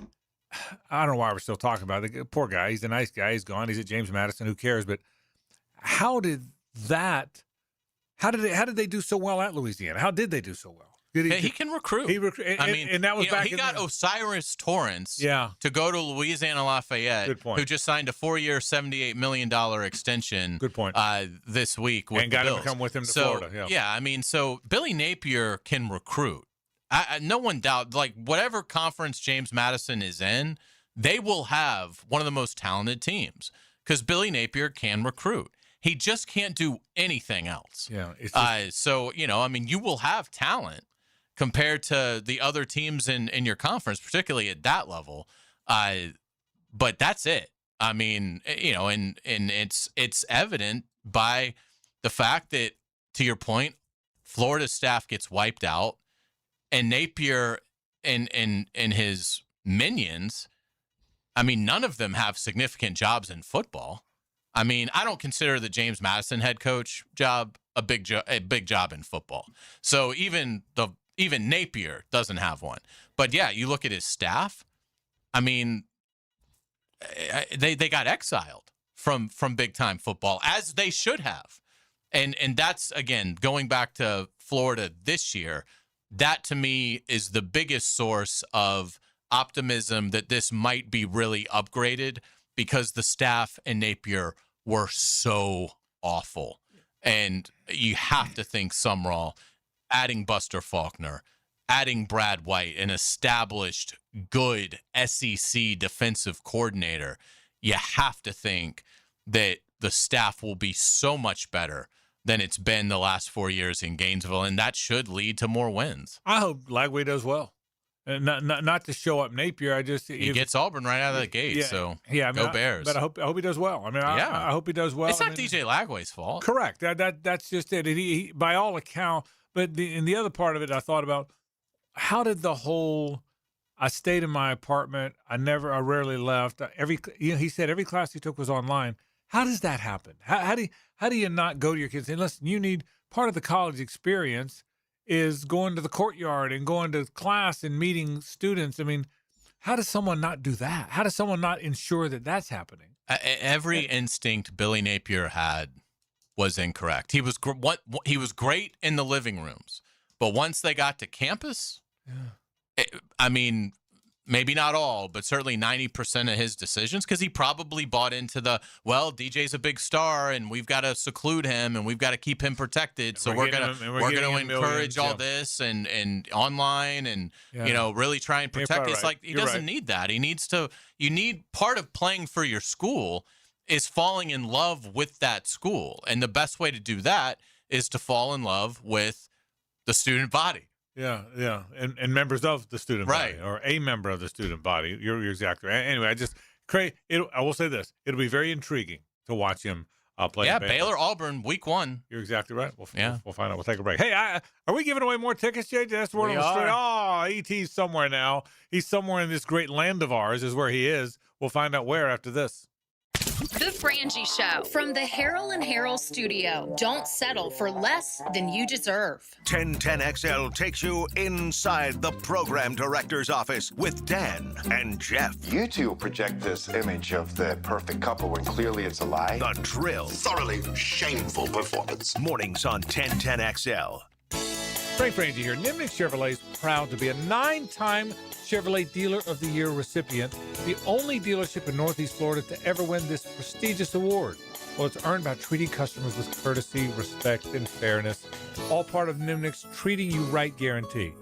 I don't know why we're still talking about it. Poor guy. He's a nice guy. He's gone. He's at James Madison. Who cares? But how did they do so well at Louisiana? How did they do so well? He can recruit. And that was back. He got Osiris Torrance to go to Louisiana Lafayette, Good point. who just signed a 4-year, $78 million extension. Good point. This week with and got the him Bills. to come with him to So, Florida. Yeah, I mean, so Billy Napier can recruit. No one doubt, like, whatever conference James Madison is in, they will have one of the most talented teams because Billy Napier can recruit. He just can't do anything else. Yeah. It's so, you know, I mean, you will have talent compared to the other teams in your conference, particularly at that level. But that's it. I mean, you know, and it's evident by the fact that, to your point, Florida's staff gets wiped out. And Napier and his minions, I mean, none of them have significant jobs in football. I mean, I don't consider the James Madison head coach job a big job in football. So even Napier doesn't have one. But yeah, you look at his staff. I mean, they got exiled from big time football, as they should have. And that's, again, going back to Florida this year. That, to me, is the biggest source of optimism that this might be really upgraded because the staff and Napier were so awful. And you have to think Sumrall, adding Buster Faulkner, adding Brad White, an established, good SEC defensive coordinator, you have to think that the staff will be so much better than it's been the last 4 years in Gainesville, and that should lead to more wins. I hope Lagway does well. Not to show up Napier. He gets Auburn right out of the gate, so go Bears. But I hope he does well. I mean, I hope he does well. It's not DJ Lagway's fault. Correct. That's just it. He by all accounts. But in the other part of it, I thought about how did the whole. I stayed in my apartment. I rarely left. He said every class he took was online. How does that happen? How do you not go to your kids and say, listen, you need part of the college experience is going to the courtyard and going to class and meeting students. I mean, how does someone not do that? How does someone not ensure that that's happening? Every instinct Billy Napier had was incorrect. He was great in the living rooms, but once they got to campus, I mean, maybe not all, but certainly 90% of his decisions, because he probably bought into DJ's a big star and we've got to seclude him and we've got to keep him protected. So we're going to encourage all this and online and, really try and protect. It's like he doesn't need that. You need part of playing for your school is falling in love with that school. And the best way to do that is to fall in love with the student body. Yeah, and members of the student body, or a member of the student body. You're exactly right. Anyway, I will say this: it'll be very intriguing to watch him play. Yeah, Baylor Auburn, week 1. You're exactly right. We'll find out. We'll take a break. Hey, are we giving away more tickets, JJ? That's word on the street. Oh, ET's somewhere now. He's somewhere in this great land of ours. Is where he is. We'll find out where after this. The Frangie Show from the Harold and Harold studio. Don't settle for less than you deserve. 1010XL takes you inside the program director's office with Dan and Jeff. You two project this image of the perfect couple when clearly it's a lie. The Drill. Thoroughly shameful performance. Mornings on 1010XL. Frank Frangie here. Nimnik Chevrolet is proud to be a 9-time Chevrolet Dealer of the Year recipient, the only dealership in Northeast Florida to ever win this prestigious award. Well, it's earned by treating customers with courtesy, respect, and fairness, all part of Nimnik's Treating You Right guarantee.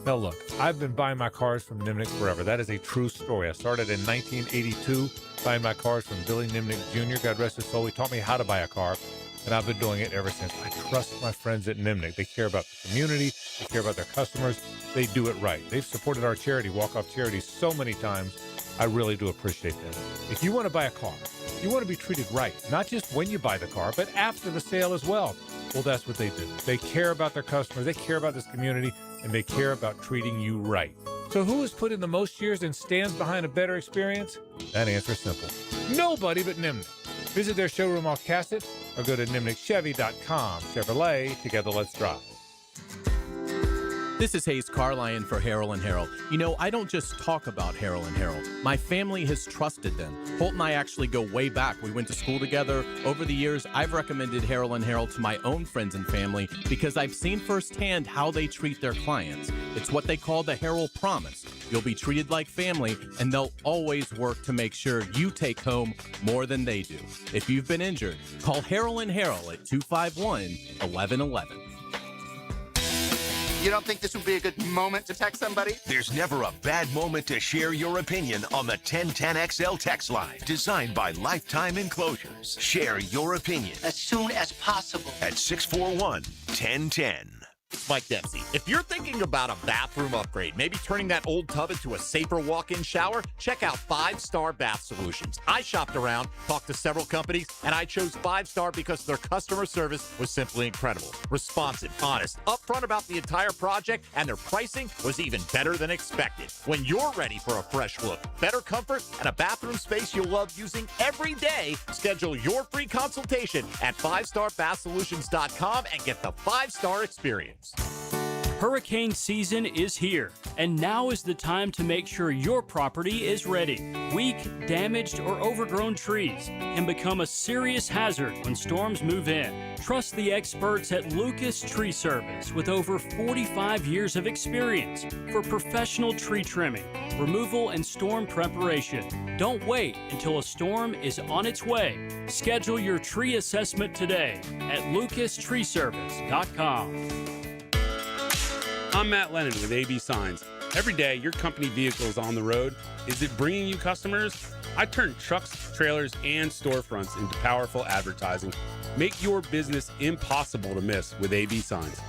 Now, look, I've been buying my cars from Nimnik forever. That is a true story. I started in 1982 buying my cars from Billy Nimnik Jr., God rest his soul. He taught me how to buy a car, and I've been doing it ever since. I trust my friends at Nimnik. They care about the community. They care about their customers. They do it right. They've supported our charity, Walk Off Charity, so many times. I really do appreciate that. If you want to buy a car, you want to be treated right, not just when you buy the car, but after the sale as well. Well, that's what they do. They care about their customers. They care about this community, and they care about treating you right. So who has put in the most years and stands behind a better experience? That answer is simple. Nobody but Nimnik. Visit their showroom off Cassett or go to nimnikchevy.com. Chevrolet, together let's drive. This is Hayes Carline for Harold and Harold. You know, I don't just talk about Harold and Harold. My family has trusted them. Holt and I actually go way back. We went to school together. Over the years, I've recommended Harold and Harold to my own friends and family because I've seen firsthand how they treat their clients. It's what they call the Harold Promise. You'll be treated like family, and they'll always work to make sure you take home more than they do. If you've been injured, call Harold and Harold at 251-1111. You don't think this would be a good moment to text somebody? There's never a bad moment to share your opinion on the 1010XL text line, designed by Lifetime Enclosures. Share your opinion As soon as possible. at 641-1010. Mike Dempsey. If you're thinking about a bathroom upgrade, maybe turning that old tub into a safer walk-in shower, check out 5-Star Bath Solutions. I shopped around, talked to several companies, and I chose 5-Star because their customer service was simply incredible. Responsive, honest, upfront about the entire project, and their pricing was even better than expected. When you're ready for a fresh look, better comfort, and a bathroom space you'll love using every day, schedule your free consultation at 5starbathsolutions.com and get the 5-Star experience. Hurricane season is here, and now is the time to make sure your property is ready. Weak, damaged, or overgrown trees can become a serious hazard when storms move in. Trust the experts at Lucas Tree Service with over 45 years of experience for professional tree trimming, removal, and storm preparation. Don't wait until a storm is on its way. Schedule your tree assessment today at lucastreeservice.com. I'm Matt Lennon with AB Signs. Every day your company vehicle is on the road. Is it bringing you customers? I turn trucks, trailers, and storefronts into powerful advertising. Make your business impossible to miss with AB Signs.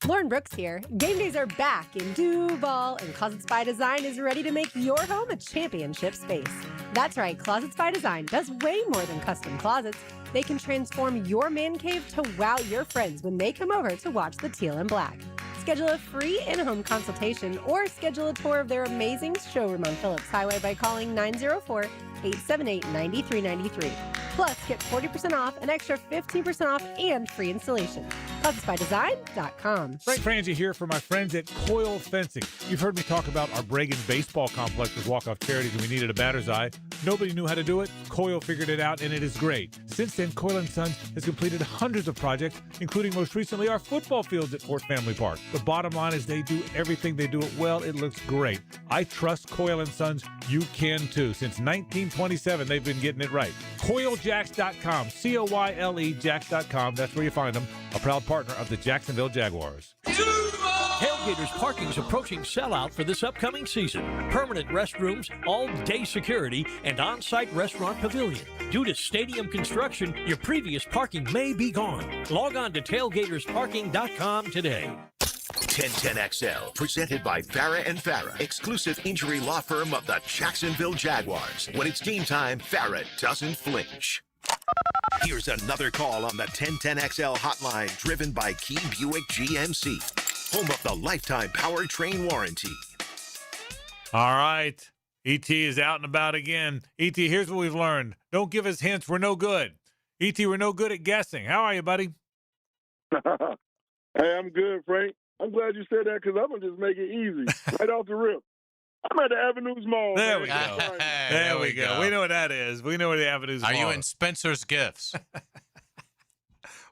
Lauren Brooks here. Game days are back in Duval, and Closets by Design is ready to make your home a championship space. That's right, Closets by Design does way more than custom closets. They can transform your man cave to wow your friends when they come over to watch the Teal and Black. Schedule a free in-home consultation or schedule a tour of their amazing showroom on Phillips Highway by calling 904-878-9393. Plus, get 40% off, an extra 15% off, and free installation. ClotsByDesign.com. Frank Frangie here for my friends at Coil Fencing. You've heard me talk about our Bregan baseball complex with walk-off charities, and we needed a batter's eye. Nobody knew how to do it. Coyle figured it out, and it is great. Since then, Coyle & Sons has completed hundreds of projects, including most recently our football fields at Fort Family Park. The bottom line is they do everything. They do it well. It looks great. I trust Coyle & Sons. You can too. Since 1927, they've been getting it right. CoyleJacks.com. C-O-Y-L-E Jacks.com. That's where you find them. A proud partner of the Jacksonville Jaguars. Tailgaters Parking is approaching sellout for this upcoming season. Permanent restrooms, all-day security, and on-site restaurant pavilion. Due to stadium construction, your previous parking may be gone. Log on to tailgatorsparking.com today. 1010XL, presented by Farah and Farah, exclusive injury law firm of the Jacksonville Jaguars. When it's game time, Farah doesn't flinch. Here's another call on the 1010XL hotline, driven by Key Buick GMC, home of the lifetime powertrain warranty. All right. ET is out and about again. ET, here's what we've learned. Don't give us hints. We're no good. ET, we're no good at guessing. How are you, buddy? Hey, I'm good, Frank. I'm glad you said that because I'm going to just make it easy. Right off the rip. I'm at the Avenues Mall. There man. we go. Hey, there we go. We know what that is. We know where the Avenues Are Mall you is. in Spencer's Gifts?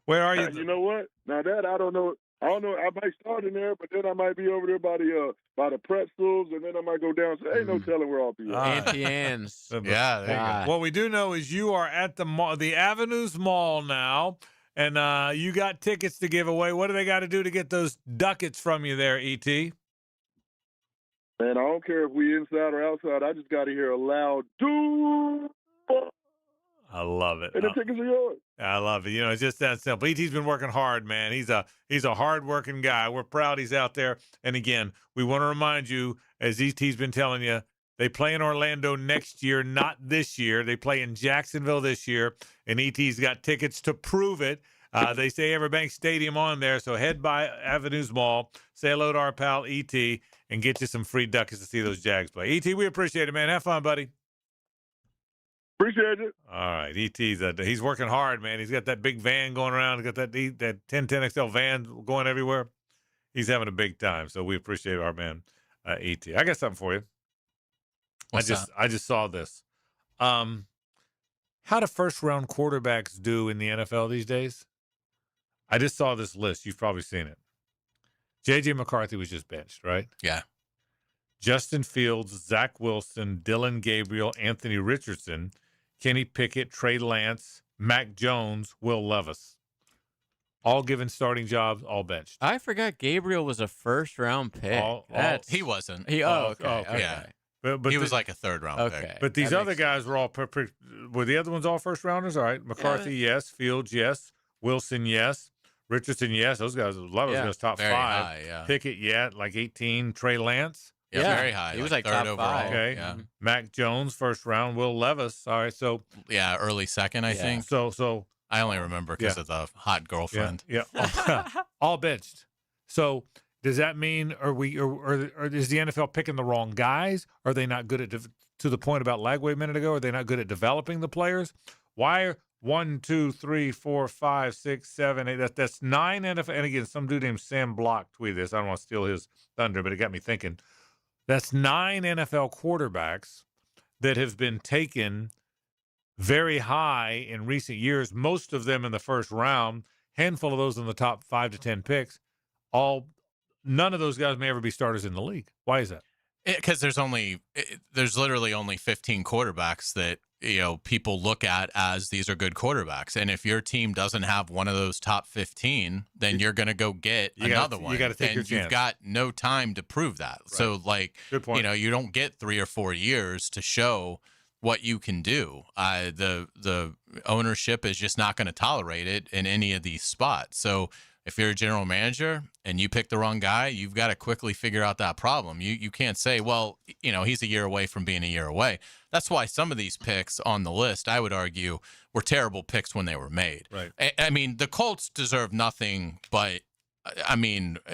Where are you? You know what? Now that I don't know. I don't know. I might start in there, but then I might be over there by the pretzels, and then I might go down. So ain't no telling where I'll be. Auntie Anne's. Yeah, there you go. What we do know is you are at the mall, the Avenues Mall now, and you got tickets to give away. What do they got to do to get those ducats from you there, ET? Man, I don't care if we inside or outside. I just got to hear a loud "doo." I love it. And the tickets are yours. I love it. You know, it's just that simple. ET's been working hard, man. He's a hard-working guy. We're proud he's out there. And again, we want to remind you, as ET's been telling you, they play in Orlando next year, not this year. They play in Jacksonville this year, and ET's got tickets to prove it. They say Everbank Stadium on there, so head by Avenues Mall, say hello to our pal ET, and get you some free ducats to see those Jags play. ET, we appreciate it, man. Have fun, buddy. Appreciate it. All right, he's working hard, man. He's got that big van going around. He's got that 1010XL van going everywhere. He's having a big time, so we appreciate our man, ET. I got something for you. I just saw this. How do first-round quarterbacks do in the NFL these days? I just saw this list. You've probably seen it. J.J. McCarthy was just benched, right? Yeah. Justin Fields, Zach Wilson, Dylan Gabriel, Anthony Richardson, Kenny Pickett, Trey Lance, Mac Jones, Will Levis. All given starting jobs, all benched. I forgot Gabriel was a first-round pick. He wasn't. Okay. Yeah. But he was like a third-round pick. But these other guys were all were the other ones all first-rounders? All right. McCarthy, yes. Fields, yes. Wilson, yes. Richardson, yes. Those guys, a lot of those guys top Very 5. high, yeah. Pickett, like 18. Trey Lance. Yeah, very high. He was like third top overall. 5. Okay. Yeah. Mac Jones, first round. Will Levis. All right. So Yeah, early second, I think. So I only remember because of the hot girlfriend. Yeah. All benched. So does that mean or is the NFL picking the wrong guys? Are they not good at to the point about Lagway a minute ago? Are they not good at developing the players? Why are 1, 2, 3, 4, 5, 6, 7, 8? That's 9 NFL. And again, some dude named Sam Block tweeted this. I don't want to steal his thunder, but it got me thinking. That's 9 NFL quarterbacks that have been taken very high in recent years, most of them in the first round, handful of those in the top 5 to 10 picks. None of those guys may ever be starters in the league. Why is that? Because there's literally only 15 quarterbacks that people look at as these are good quarterbacks, and if your team doesn't have one of those top 15, then you're going to go get another one. You got to take and your chance. You've got no time to prove that. Right. So, good point. You don't get 3 or 4 years to show what you can do. The ownership is just not going to tolerate it in any of these spots. So if you're a general manager and you pick the wrong guy, you've got to quickly figure out that problem. You can't say, well, he's a year away from being a year away. That's why some of these picks on the list, I would argue, were terrible picks when they were made. Right. I mean, the Colts deserve nothing but, the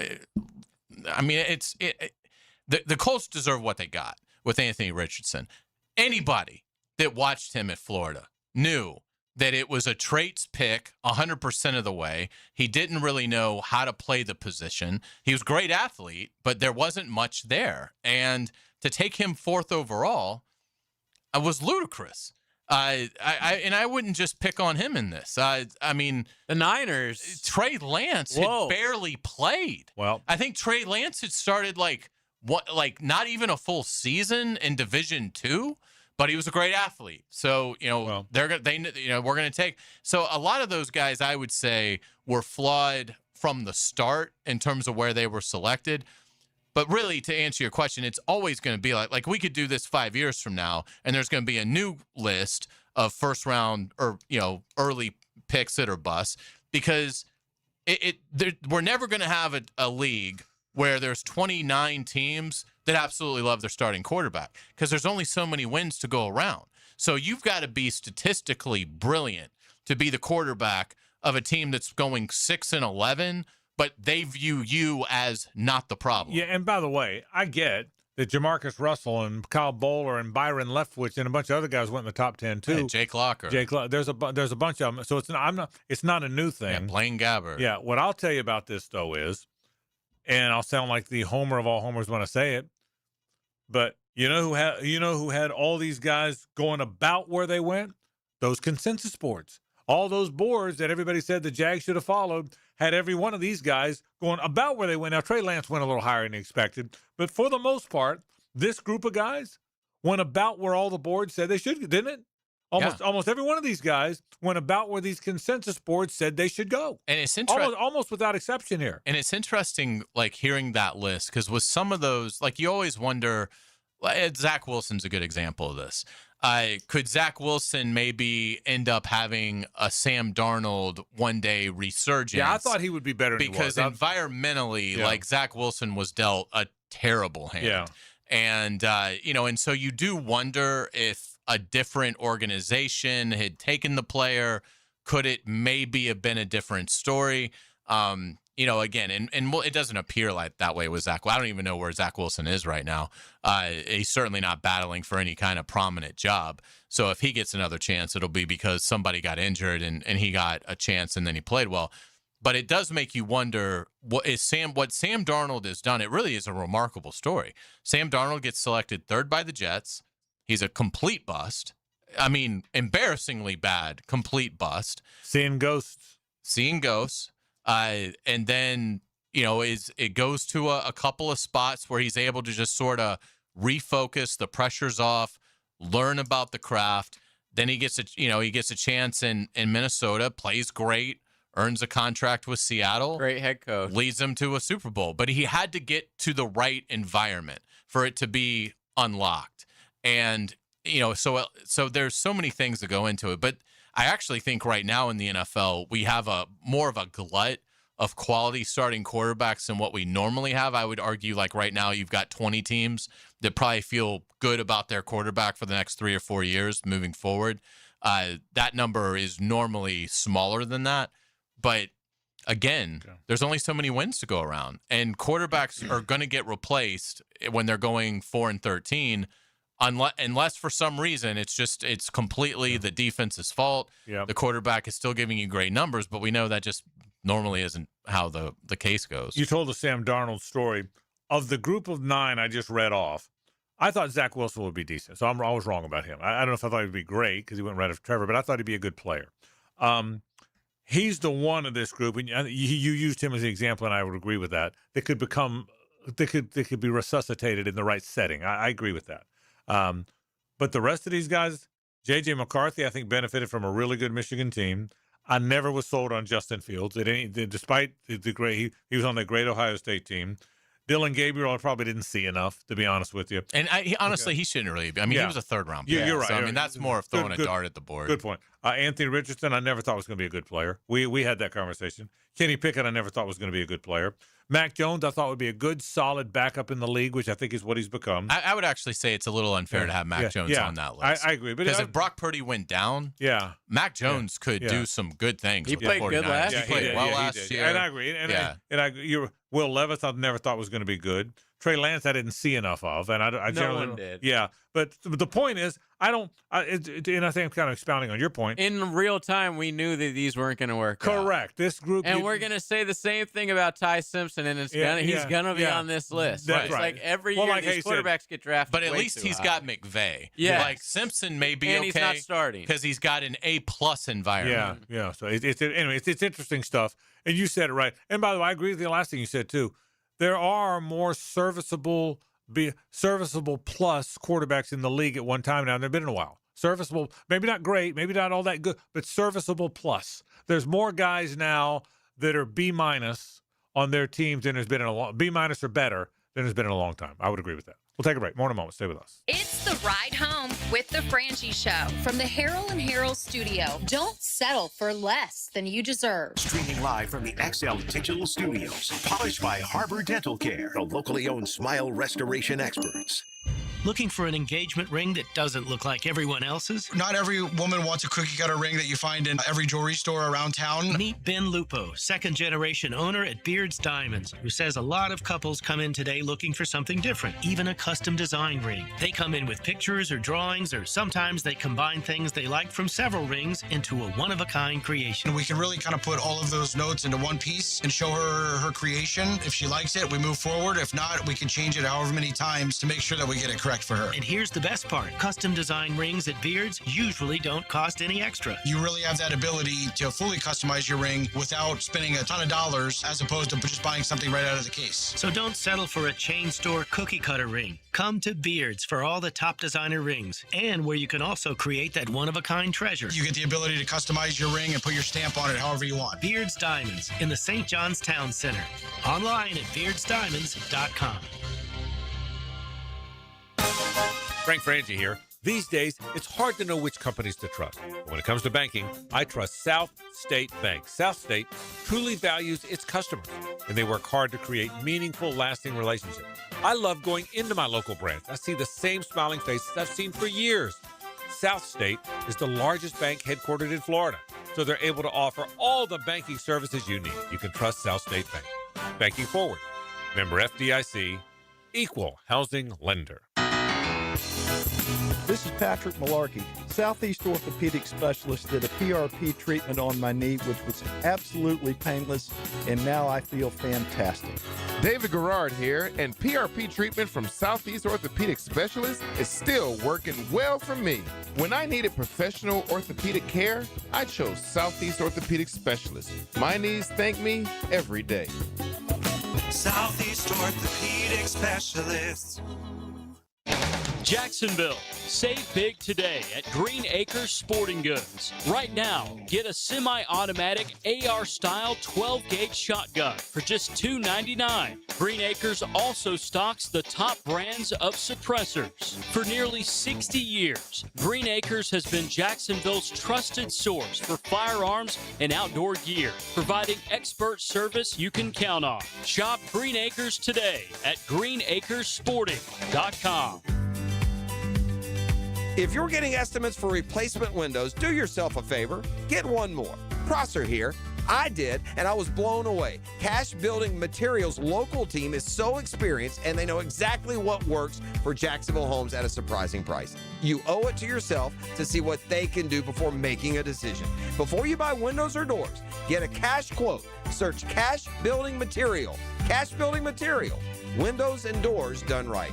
Colts deserve what they got with Anthony Richardson. Anybody that watched him at Florida knew that it was a traits pick 100% of the way. He didn't really know how to play the position. He was a great athlete, but there wasn't much there. And to take him 4th overall, was ludicrous. I wouldn't just pick on him in this. I mean, the Niners. Trey Lance had barely played. Well, I think Trey Lance had started like not even a full season in Division II, but he was a great athlete. So we're gonna take. So a lot of those guys, I would say, were flawed from the start in terms of where they were selected. But really, to answer your question, it's always going to be like we could do this 5 years from now, and there's going to be a new list of first round or early picks that are bust, because we're never going to have a league where there's 29 teams that absolutely love their starting quarterback, because there's only so many wins to go around. So you've got to be statistically brilliant to be the quarterback of a team that's going 6-11. But they view you as not the problem. Yeah, and by the way, I get that Jamarcus Russell and Kyle Bowler and Byron Leftwich and a bunch of other guys went in the top 10 too. Yeah, Jake Locker. There's a bunch of them. So it's not a new thing. Yeah, Blaine Gabbert. Yeah, what I'll tell you about this though is, and I'll sound like the homer of all homers when I say it, but you know who had all these guys going about where they went? Those consensus boards. All those boards that everybody said the Jags should have followed had every one of these guys going about where they went. Now, Trey Lance went a little higher than expected, but for the most part, this group of guys went about where all the boards said they should, didn't it? Almost every one of these guys went about where these consensus boards said they should go. And it's interesting. Almost without exception here. And it's interesting, like, hearing that list, because with some of those, like, you always wonder, Zach Wilson's a good example of this. Could Zach Wilson maybe end up having a Sam Darnold one day resurgence? Yeah, I thought he would be better than because he was. Environmentally, like, Zach Wilson was dealt a terrible hand. Yeah. And, and so you do wonder if a different organization had taken the player, could it maybe have been a different story? Again, and it doesn't appear like that way with Zach. I don't even know where Zach Wilson is right now. He's certainly not battling for any kind of prominent job. So if he gets another chance, it'll be because somebody got injured and he got a chance and then he played well. But it does make you wonder, what Sam Darnold has done. It really is a remarkable story. Sam Darnold gets selected third by the Jets. He's a complete bust. I mean, embarrassingly bad, complete bust. Seeing ghosts. And then, it goes to a couple of spots where he's able to just sort of refocus, the pressure's off, learn about the craft. Then he gets a chance in Minnesota, plays great, earns a contract with Seattle. Great head coach. Leads them to a Super Bowl. But he had to get to the right environment for it to be unlocked. And, so there's so many things that go into it. But I actually think right now in the NFL, we have more of a glut of quality starting quarterbacks than what we normally have. I would argue, like, right now you've got 20 teams that probably feel good about their quarterback for the next 3 or 4 years moving forward. That number is normally smaller than that. But again, there's only so many wins to go around, and quarterbacks are going to get replaced when they're going 4-13. Unless for some reason it's completely the defense's fault. Yeah. The quarterback is still giving you great numbers, but we know that just normally isn't how the case goes. You told the Sam Darnold story. Of the group of 9 I just read off, I thought Zach Wilson would be decent. So I was wrong about him. I don't know if I thought he'd be great because he went right after Trevor, but I thought he'd be a good player. He's the one of this group, and you used him as an example, and I would agree with that. That could be resuscitated in the right setting. I agree with that. But the rest of these guys, J.J. McCarthy, I think, benefited from a really good Michigan team. I never was sold on Justin Fields. Despite the great, he was on that great Ohio State team. Dylan Gabriel, I probably didn't see enough, to be honest with you. And he shouldn't really be. I mean, he was a third-round pick. You're right. So, I mean, that's more of throwing a dart at the board. Good point. Anthony Richardson, I never thought was going to be a good player. We had that conversation. Kenny Pickett, I never thought was going to be a good player. Mac Jones, I thought would be a good, solid backup in the league, which I think is what he's become. I would actually say it's a little unfair to have Mac Jones on that list. I agree. Because if Brock Purdy went down, Mac Jones could do some good things. He played good last year. He played well last year. And I agree. And Will Levis, I never thought was going to be good. Trey Lance, I didn't see enough of, and I generally one did. Yeah, but the point is, and I think I'm kind of expounding on your point. In real time, we knew that these weren't going to work. Correct. This group, and we're going to say the same thing about Ty Simpson, and he's going to be on this list. That's It's right. like every year these quarterbacks get drafted. But at way least too he's high. got McVay. Yeah, like Simpson may be and okay. he's not starting because he's got an A+ environment. Yeah. So it's interesting stuff, and you said it right. And by the way, I agree with the last thing you said too. There are more serviceable plus quarterbacks in the league at one time now than there have been in a while. Serviceable, maybe not great, maybe not all that good, but serviceable plus. There's more guys now that are B- on their teams than there's been in a long B- or better than there's been in a long time. I would agree with that. We'll take a break. More in a moment. Stay with us. It's the ride home with the Frangie Show from the Harold and Harold studio. Don't settle for less than you deserve. Streaming live from the XL Digital Studios. Polished by Harbor Dental Care, the locally owned smile restoration experts. Looking for an engagement ring that doesn't look like everyone else's? Not every woman wants a cookie cutter ring that you find in every jewelry store around town. Meet Ben Lupo, second-generation owner at Beard's Diamonds, who says a lot of couples come in today looking for something different, even a custom design ring. They come in with pictures or drawings, or sometimes they combine things they like from several rings into a one-of-a-kind creation. We can really kind of put all of those notes into one piece and show her her creation. If she likes it, we move forward. If not, we can change it however many times to make sure that we get it correct for her. And here's the best part. Custom design rings at Beard's usually don't cost any extra. You really have that ability to fully customize your ring without spending a ton of dollars as opposed to just buying something right out of the case. So don't settle for a chain store cookie cutter ring. Come to Beard's for all the top designer rings, and where you can also create that one-of-a-kind treasure. You get the ability to customize your ring and put your stamp on it however you want. Beard's Diamonds in the St. John's Town Center. Online at beardsdiamonds.com. Frank Frangie here. These days, it's hard to know which companies to trust. But when it comes to banking, I trust South State Bank. South State truly values its customers, and they work hard to create meaningful, lasting relationships. I love going into my local branch. I see the same smiling faces I've seen for years. South State is the largest bank headquartered in Florida, so they're able to offer all the banking services you need. You can trust South State Bank. Banking forward. Member FDIC, equal housing lender. This is Patrick Malarkey. Southeast Orthopedic Specialist did a PRP treatment on my knee, which was absolutely painless, and now I feel fantastic. David Garrard here, and PRP treatment from Southeast Orthopedic Specialist is still working well for me. When I needed professional orthopedic care, I chose Southeast Orthopedic Specialist. My knees thank me every day. Southeast Orthopedic Specialists. Jacksonville, save big today at Green Acres Sporting Goods. Right now, get a semi-automatic AR-style 12-gauge shotgun for just $299. Green Acres also stocks the top brands of suppressors. For nearly 60 years, Green Acres has been Jacksonville's trusted source for firearms and outdoor gear, providing expert service you can count on. Shop Green Acres today at greenacresporting.com. If you're getting estimates for replacement windows, do yourself a favor. Get one more. Prosser here. I did, and I was blown away. Cash Building Materials local team is so experienced, and they know exactly what works for Jacksonville homes at a surprising price. You owe it to yourself to see what they can do before making a decision. Before you buy windows or doors, get a cash quote. Search Cash Building Material. Cash Building Material. Windows and doors done right.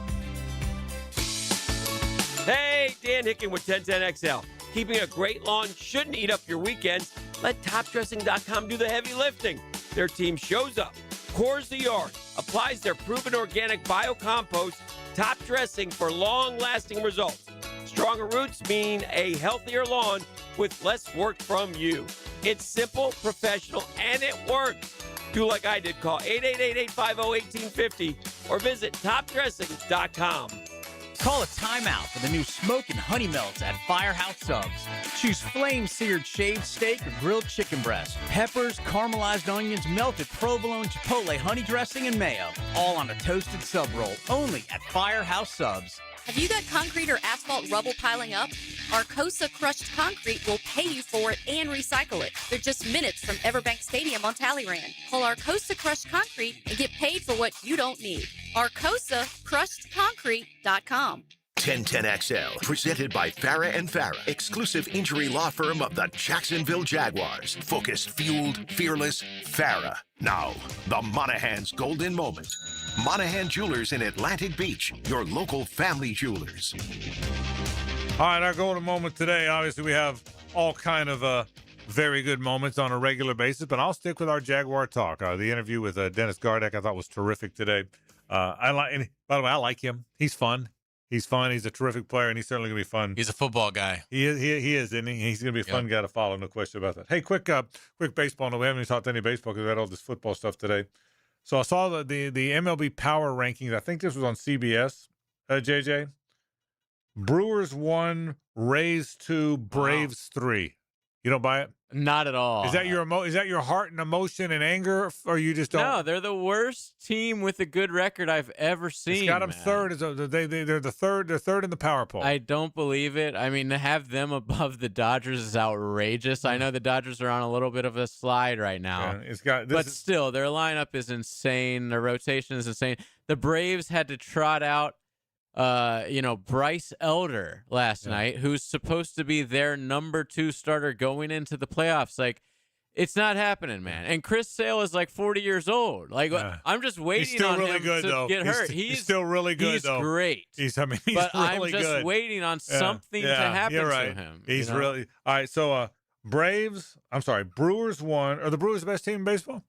Hey, Dan Hicken with 1010XL. Keeping a great lawn shouldn't eat up your weekends. Let topdressing.com do the heavy lifting. Their team shows up, cores the yard, applies their proven organic biocompost, Top Dressing for long-lasting results. Stronger roots mean a healthier lawn with less work from you. It's simple, professional, and it works. Do like I did. Call 888-850-1850 or visit topdressing.com. Call a timeout for the new Smokin' Honey Melts at Firehouse Subs. Choose flame-seared shaved steak or grilled chicken breast, peppers, caramelized onions, melted provolone, chipotle, honey dressing, and mayo. All on a toasted sub roll, only at Firehouse Subs. Have you got concrete or asphalt rubble piling up? Arcosa Crushed Concrete will pay you for it and recycle it. They're just minutes from Everbank Stadium on Talleyrand. Call Arcosa Crushed Concrete and get paid for what you don't need. ArcosaCrushedConcrete.com. 1010XL, presented by Farah and Farah, exclusive injury law firm of the Jacksonville Jaguars. Focused, fueled, fearless, Farah. Now, the Monahan's golden moment. Monahan Jewelers in Atlantic Beach, your local family jewelers. All right, our golden moment today, obviously we have all kind of very good moments on a regular basis, but I'll stick with our Jaguar talk. The interview with Dennis Gardeck I thought was terrific today. By the way, I like him. He's fun. He's fun. He's a terrific player, and he's certainly going to be fun. He's a football guy. He is, isn't he? He's going to be a fun guy to follow, no question about that. Hey, quick baseball. No, we haven't even talked any baseball because we had all this football stuff today. So I saw the MLB Power Rankings. I think this was on CBS, JJ. Brewers 1, Rays 2, Braves 3. You don't buy it? Not at all. Is that your heart and emotion and anger, or you just don't? No, they're the worst team with a good record I've ever seen. It's got them third. They're the third. They're third in the power poll. I don't believe it. I mean, to have them above the Dodgers is outrageous. I know the Dodgers are on a little bit of a slide right now. Yeah, still, their lineup is insane. Their rotation is insane. The Braves had to trot out Bryce Elder last night, who's supposed to be their number 2 starter going into the playoffs. Like, it's not happening, man. And Chris Sale is like 40 years old. Like, I'm just waiting on him to get hurt. He's still really good, though. He's great. He's but really I'm just good. waiting on something to happen you're right. to him. He's really all right. So, Brewers 1. Are the Brewers the best team in baseball?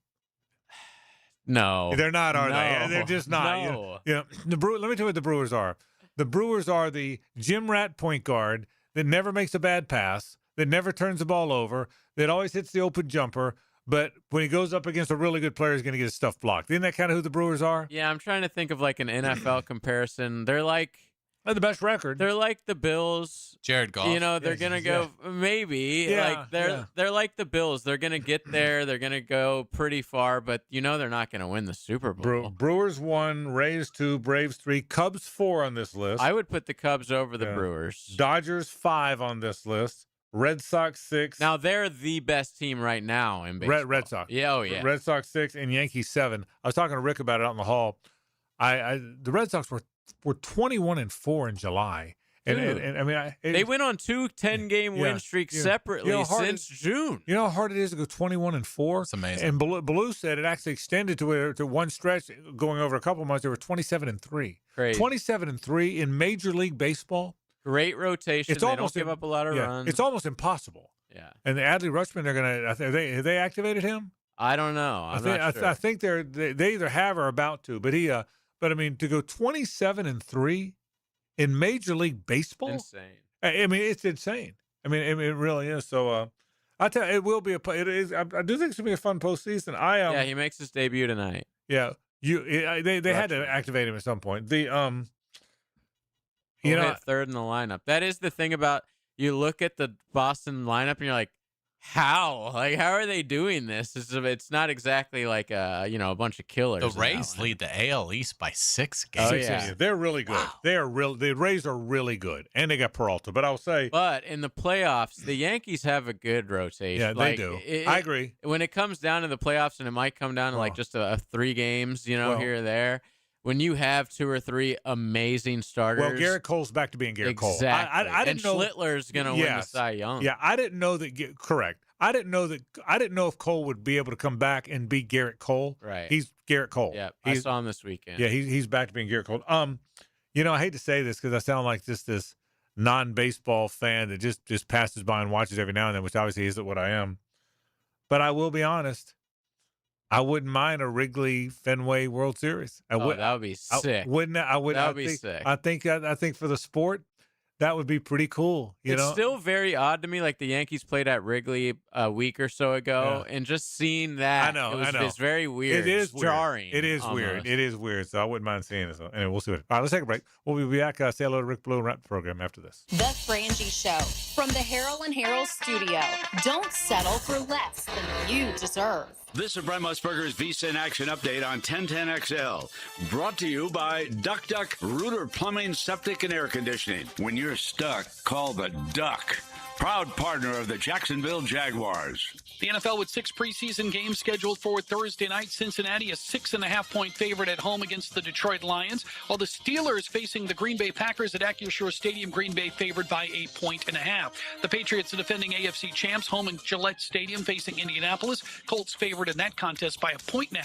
No, they're not, are no. they? They're just not. No. Let me tell you what the Brewers are. The Brewers are the Jim Rat point guard that never makes a bad pass, that never turns the ball over, that always hits the open jumper, but when he goes up against a really good player, he's going to get his stuff blocked. Isn't that kind of who the Brewers are? Yeah, I'm trying to think of like an NFL comparison. They're like the best record. They're like the Bills. Jared Goff. They're gonna go maybe. They're like the Bills. They're gonna get there. They're gonna go pretty far, but they're not gonna win the Super Bowl. Brewers 1, Rays 2, Braves 3, Cubs 4 on this list. I would put the Cubs over the Brewers. Dodgers 5 on this list. Red Sox 6. Now they're the best team right now in baseball. Red Sox. Yeah, oh yeah. Red Sox 6 and Yankees 7. I was talking to Rick about it out in the hall. The Red Sox were 21-4 in July, and I mean they went on 2 10-game win streaks separately since June. You know how hard it is to go 21-4. It's amazing. And Blue said it actually extended to one stretch going over a couple months. They were 27-3. Great. 27-3 in Major League Baseball. Great rotation. They don't give up a lot of runs. It's almost impossible. Yeah. And the Adley Rutschman, they're gonna. Have they activated him? I don't know. I'm not sure. I think they either have or about to. But I mean, to go 27-3 in Major League Baseball, insane. I mean, it's insane. I mean, it really is. So, I tell you, it will be it is. I do think it's gonna be a fun postseason. Yeah, he makes his debut tonight. Yeah, they had to activate him at some point. Hit third in the lineup. That is the thing about you look at the Boston lineup and you're like, how? Like, how are they doing this? It's not exactly like a bunch of killers. The Rays lead the AL East by 6 games. Oh, yeah. They're really good. Wow. They are real. The Rays are really good, and they got Peralta. But I'll say, but in the playoffs, the Yankees have a good rotation. Yeah, they do. I agree. When it comes down to the playoffs, and it might come down to like just a 3 games, here or there. When you have 2 or 3 amazing starters. Well, Garrett Cole's back to being Garrett Cole. Exactly. I didn't know Schlittler's going to win the Cy Young. Yeah, I didn't know that. Correct. I didn't know if Cole would be able to come back and be Garrett Cole. Right. He's Garrett Cole. Yeah, I saw him this weekend. Yeah, he's back to being Garrett Cole. I hate to say this because I sound like just this non-baseball fan that just passes by and watches every now and then, which obviously isn't what I am. But I will be honest. I wouldn't mind a Wrigley Fenway World Series. That would be sick. Wouldn't it? I would. That would be sick. I think for the sport, that would be pretty cool. It's still very odd to me. Like the Yankees played at Wrigley a week or so ago, and just seeing that, I know. It's very weird. It is jarring. It is almost. weird. It is weird. So I wouldn't mind seeing it. So anyway, we'll see what. All right, let's take a break. We'll be back. Say hello to Rick Blue and wrap the program after this. The Frangie Show from the Harold and Harold studio. Don't settle for less than you deserve. This is Brent Musburger's Visa in Action update on 1010XL. Brought to you by Duck Duck Rooter Plumbing, Septic, and Air Conditioning. When you're stuck, call the Duck. proud partner of the Jacksonville Jaguars. The NFL with 6 preseason games scheduled for Thursday night. Cincinnati, a 6.5-point favorite at home against the Detroit Lions, while the Steelers facing the Green Bay Packers at Acrisure Stadium. Green Bay favored by 1.5 points. The Patriots, the defending AFC champs, home in Gillette Stadium facing Indianapolis. Colts favored in that contest by 1.5 points.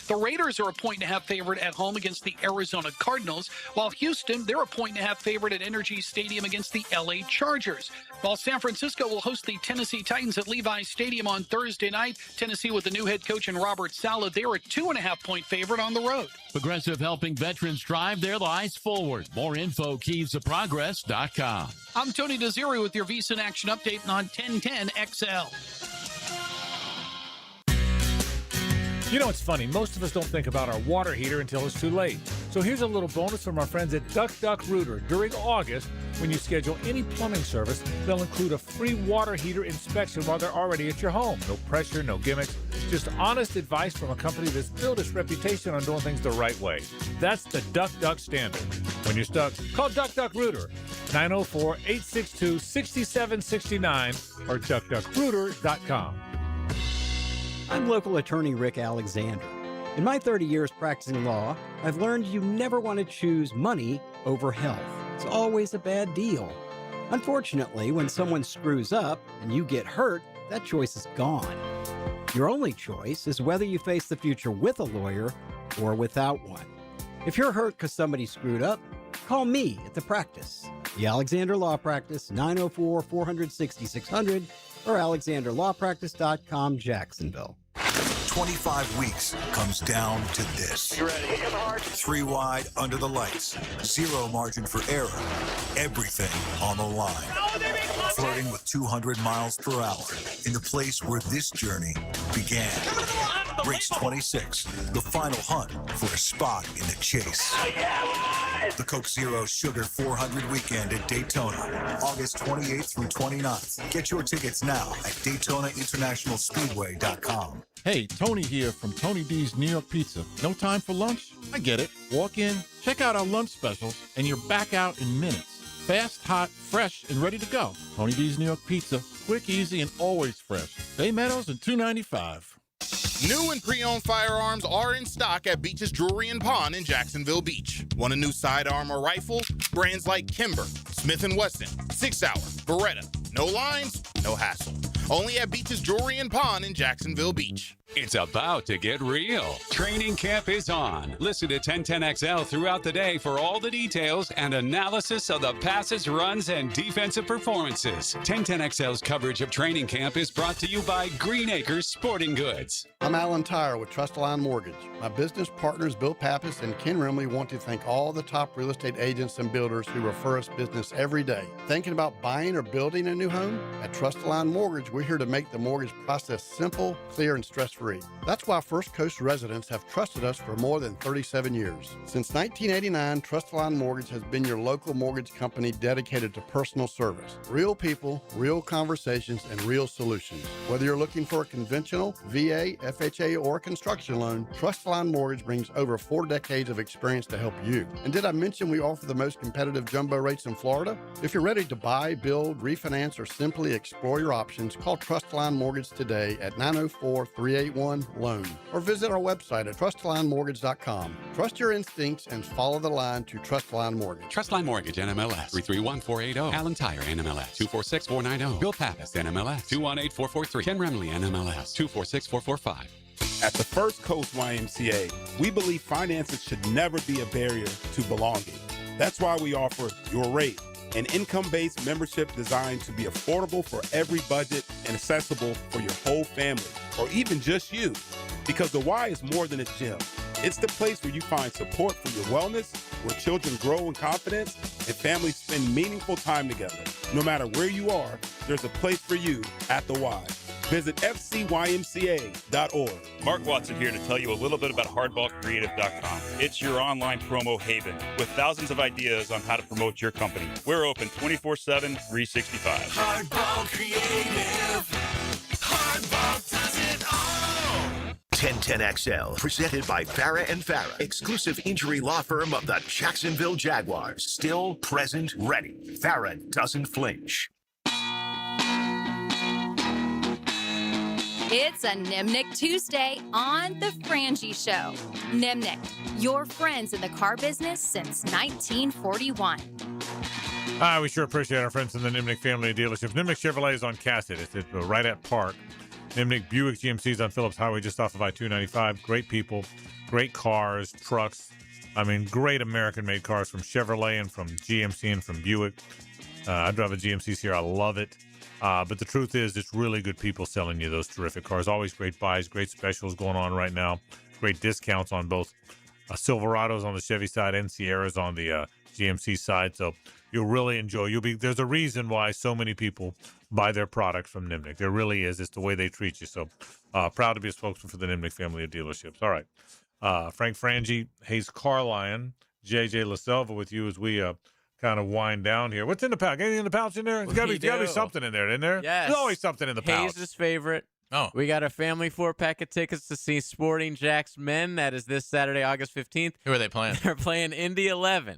The Raiders are a 1.5 point favorite at home against the Arizona Cardinals, while Houston, they're a 1.5 point favorite at Energy Stadium against the LA Chargers. While San Francisco will host the Tennessee Titans at Levi's Stadium on Thursday night. Tennessee with the new head coach in Robert Saleh, they're a 2.5 point favorite on the road. Progressive helping veterans drive their lives forward. More info, keysofprogress.com. I'm Tony Desiri with your VSiN Action Update on 1010 XL. You know, it's funny. Most of us don't think about our water heater until it's too late. So here's a little bonus from our friends at Duck Duck Rooter. During August, when you schedule any plumbing service, they'll include a free water heater inspection while they're already at your home. No pressure, no gimmicks, just honest advice from a company that's built its reputation on doing things the right way. That's the Duck Duck standard. When you're stuck, call Duck Duck Rooter, 904-862-6769 or duckduckrooter.com. I'm local attorney Rick Alexander. In my 30 years practicing law, I've learned you never want to choose money over health. It's always a bad deal. Unfortunately, when someone screws up and you get hurt, that choice is gone. Your only choice is whether you face the future with a lawyer or without one. If you're hurt because somebody screwed up, call me at the practice. The Alexander Law Practice, 904-460-600 or alexanderlawpractice.com, Jacksonville. 25 weeks comes down to this. You ready? 3 wide under the lights. 0 margin for error. Everything on the line. Flirting with 200 miles per hour in the place where this journey began. Race 26, the final hunt for a spot in the chase. The Coke Zero Sugar 400 weekend at Daytona, August 28th through 29th. Get your tickets now at DaytonaInternationalSpeedway.com. Hey, Tony here from Tony D's New York Pizza. No time for lunch? I get it. Walk in, check out our lunch specials, and you're back out in minutes. Fast, hot, fresh, and ready to go. Tony D's New York Pizza. Quick, easy, and always fresh. Bay Meadows and $2.95. New and pre-owned firearms are in stock at Beach's Jewelry and Pawn in Jacksonville Beach. Want a new sidearm or rifle? Brands like Kimber, Smith & Wesson, 6 Hour, Beretta. No lines, no hassle. Only at Beach's Jewelry and Pawn in Jacksonville Beach. It's about to get real. Training camp is on. Listen to 1010XL throughout the day for all the details and analysis of the passes, runs, and defensive performances. 1010XL's coverage of training camp is brought to you by Green Acres Sporting Goods. I'm Alan Tyre with Trust-A-Line Mortgage. My business partners Bill Pappas and Ken Rimley want to thank all the top real estate agents and builders who refer us business every day. Thinking about buying or building a new home? At Trust-A-Line Mortgage, we're here to make the mortgage process simple, clear, and stress-free. That's why First Coast residents have trusted us for more than 37 years. Since 1989, Trust-A-Line Mortgage has been your local mortgage company dedicated to personal service. Real people, real conversations, and real solutions. Whether you're looking for a conventional, VA, FHA, or construction loan, Trust-A-Line Mortgage brings over 4 decades of experience to help you. And did I mention we offer the most competitive jumbo rates in Florida? If you're ready to buy, build, refinance, or simply explore your options, call Trust-A-Line Mortgage today at 904-381-LOAN or visit our website at trustalinemortgage.com. Trust your instincts and follow the line to Trust-A-Line Mortgage. Trustline Mortgage, NMLS 331480. Alan Tyre, NMLS 246490. Bill Pappas, NMLS 218443. Ken Remley, NMLS 246445. At the First Coast YMCA, we believe finances should never be a barrier to belonging. That's why we offer Your Rate, an income-based membership designed to be affordable for every budget and accessible for your whole family, or even just you. Because the Y is more than a gym. It's the place where you find support for your wellness, where children grow in confidence, and families spend meaningful time together. No matter where you are, there's a place for you at the Y. Visit fcymca.org. Mark Watson here to tell you a little bit about hardballcreative.com. It's your online promo haven with thousands of ideas on how to promote your company. We're open 24/7, 365. Hardball Creative. Hardball does it all. 1010XL, presented by Farah & Farah, exclusive injury law firm of the Jacksonville Jaguars. Still, present, ready. Farah doesn't flinch. It's a Nimnick Tuesday on The Frangie Show. Nimnick, your friends in the car business since 1941. We sure appreciate our friends in the Nimnick family of dealerships. Nimnick Chevrolet is on Cassett. It's right at Park. Nimnick Buick GMC is on Phillips Highway just off of I-295. Great people, great cars, trucks. I mean, great American-made cars from Chevrolet and from GMC and from Buick. I drive a GMC here. I love it. But the truth is, it's really good people selling you those terrific cars. Always great buys, great specials going on right now. Great discounts on both Silverados on the Chevy side and Sierras on the GMC side. So you'll really enjoy. There's a reason why so many people buy their product from Nimnick. There really is. It's the way they treat you. So proud to be a spokesman for the Nimnick family of dealerships. All right. Frank Frangie, Hayes Carlion, JJ LaSelva with you as we kind of wind down here. What's in the pouch? Anything in the pouch in there? There's got to be something in there, isn't there? Yes. There's always something in the pouch. Hayes' favorite. Oh. We got a family 4-pack of tickets to see Sporting Jacks men. That is this Saturday, August 15th. Who are they playing? They're playing Indy 11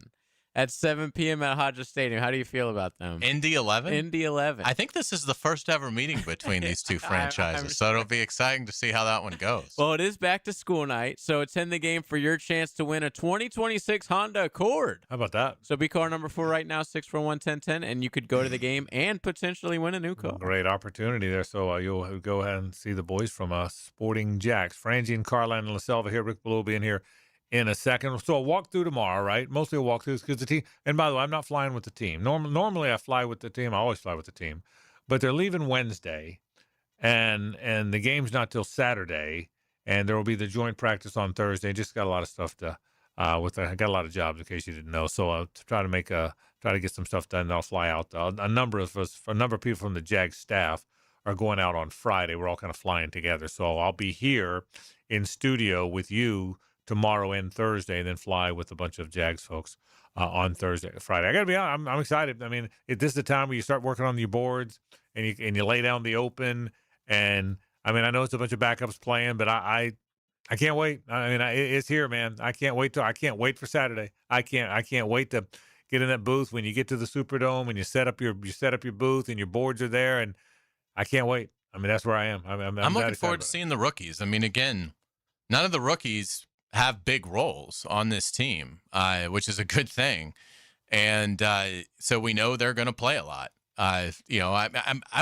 at 7 p.m. at Hodges Stadium. How do you feel about them? Indy 11? Indy 11. I think this is the first ever meeting between these two franchises, so it'll be exciting to see how that one goes. Well, it is back to school night, so attend the game for your chance to win a 2026 Honda Accord. How about that? So be car number 4 right now, 641-1010, and you could go to the game and potentially win a new car. Great opportunity there. So you'll go ahead and see the boys from Sporting Jacks. Frangie and Carline and LaSelva here. Rick Ballou being here in a second. So a walkthrough tomorrow, right? Mostly a walkthrough because the team, and by the way, I'm not flying with the team. Normally I fly with the team. I always fly with the team. But they're leaving Wednesday, and the game's not till Saturday, and there will be the joint practice on Thursday. Just got a lot of stuff to I got a lot of jobs in case you didn't know. So I'll try to get some stuff done, and I'll fly out. A number of people from the Jag staff are going out on Friday. We're all kind of flying together. So I'll be here in studio with you tomorrow and Thursday, and then fly with a bunch of Jags folks on Friday. I got to be honest, I'm excited. I mean, this is the time where you start working on your boards and you lay down the open. And I mean, I know it's a bunch of backups playing, but I can't wait. I mean, it's here, man. I can't wait for Saturday. I can't wait to get in that booth when you get to the Superdome and you set up your booth and your boards are there, and I can't wait. I mean, that's where I am. I'm looking forward to seeing the rookies. I mean, again, none of the rookies have big roles on this team, which is a good thing. And so we know they're going to play a lot. I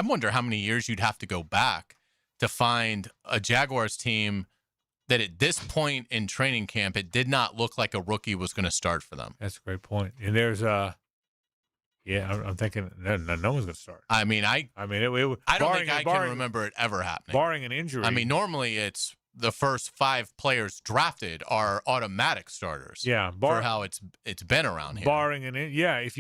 wonder how many years you'd have to go back to find a Jaguars team that at this point in training camp, it did not look like a rookie was going to start for them. That's a great point. And there's I'm thinking no one's going to start. I mean, I don't think I can remember it ever happening. Barring an injury. I mean, normally it's the first 5 players drafted are automatic starters. Yeah, for how it's been around here. Barring if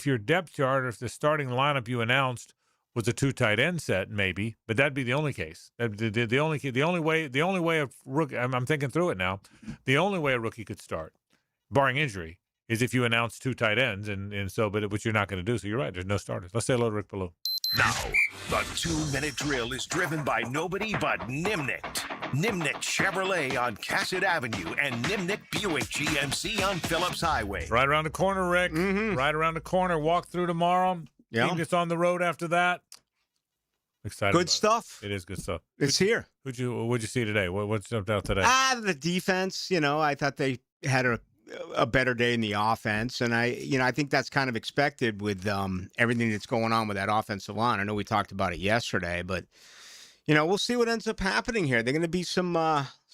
your depth chart or if the starting lineup you announced was a 2 tight end set, maybe, but that'd be the only case. The only way a rookie. I'm thinking through it now. The only way a rookie could start, barring injury, is if you announce 2 tight ends, but you're not going to do. So you're right. There's no starters. Let's say hello to Rick Ballou. Now, the 2-minute drill is driven by nobody but Nimnick. Nimnick Chevrolet on Cassett Avenue and Nimnick Buick GMC on Phillips Highway. Right around the corner, Rick. Mm-hmm. Right around the corner. Walk through tomorrow. Yeah. Team gets on the road after that. Excited. Good stuff. It is good stuff. It's here. What'd you see today? What's jumped out today? The defense. I thought they had a better day in the offense, and I think that's kind of expected with everything that's going on with that offensive line. I know we talked about it yesterday, but we'll see what ends up happening here. They're going to be some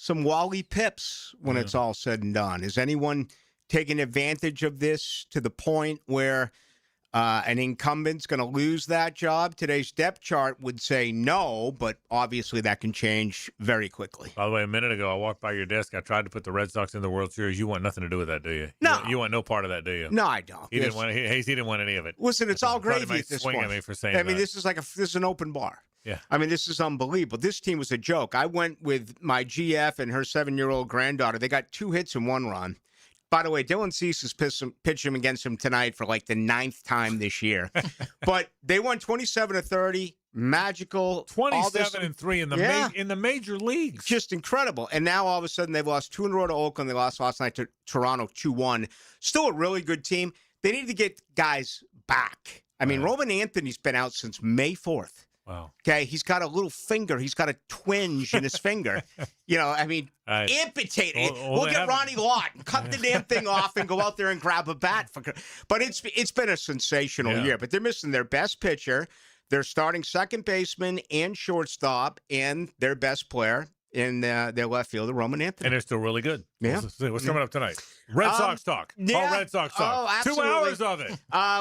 Wally Pips when it's all said and done. Is anyone taking advantage of this to the point where an incumbent's going to lose that job? Today's depth chart would say no, but obviously that can change very quickly. By the way, a minute ago, I walked by your desk. I tried to put the Red Sox in the World Series. You want nothing to do with that, do you? No. You want no part of that, do you? No, I don't. He didn't want any of it. Listen, it's all gravy at this point. At me for saying I mean, that. this is an open bar. Yeah. I mean, this is unbelievable. This team was a joke. I went with my GF and her 7-year-old granddaughter. They got 2 hits and 1 run. By the way, Dylan Cease is pitching against him tonight for like the 9th time this year. But they won 27-30, magical. 27-3 in the major leagues. Just incredible. And now all of a sudden they've lost 2 in a row to Oakland. They lost last night to Toronto 2-1. Still a really good team. They need to get guys back. I mean, Roman Anthony's been out since May 4th. Wow. Okay, he's got a little finger. He's got a twinge in his finger. I mean, amputate it. We'll get Ronnie Lott and cut the damn thing off and go out there and grab a bat. But it's been a sensational year. But they're missing their best pitcher, their starting second baseman and shortstop, and their best player in their left fielder, Roman Anthony. And they're still really good. Yeah. What's coming up tonight? Red Sox talk. Yeah. All Red Sox talk. Oh, absolutely. 2 hours of it.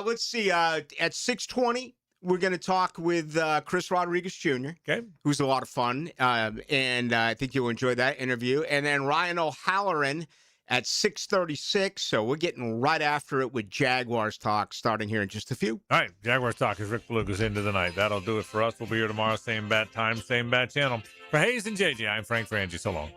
Let's see. At 6:20, we're going to talk with Chris Rodriguez Jr., who's a lot of fun, and I think you'll enjoy that interview. And then Ryan O'Halloran at 6:36, so we're getting right after it with Jaguars talk starting here in just a few. All right, Jaguars talk as Rick Beluga's into the night. That'll do it for us. We'll be here tomorrow, same bat time, same bat channel. For Hayes and JJ, I'm Frank Frangie. So long.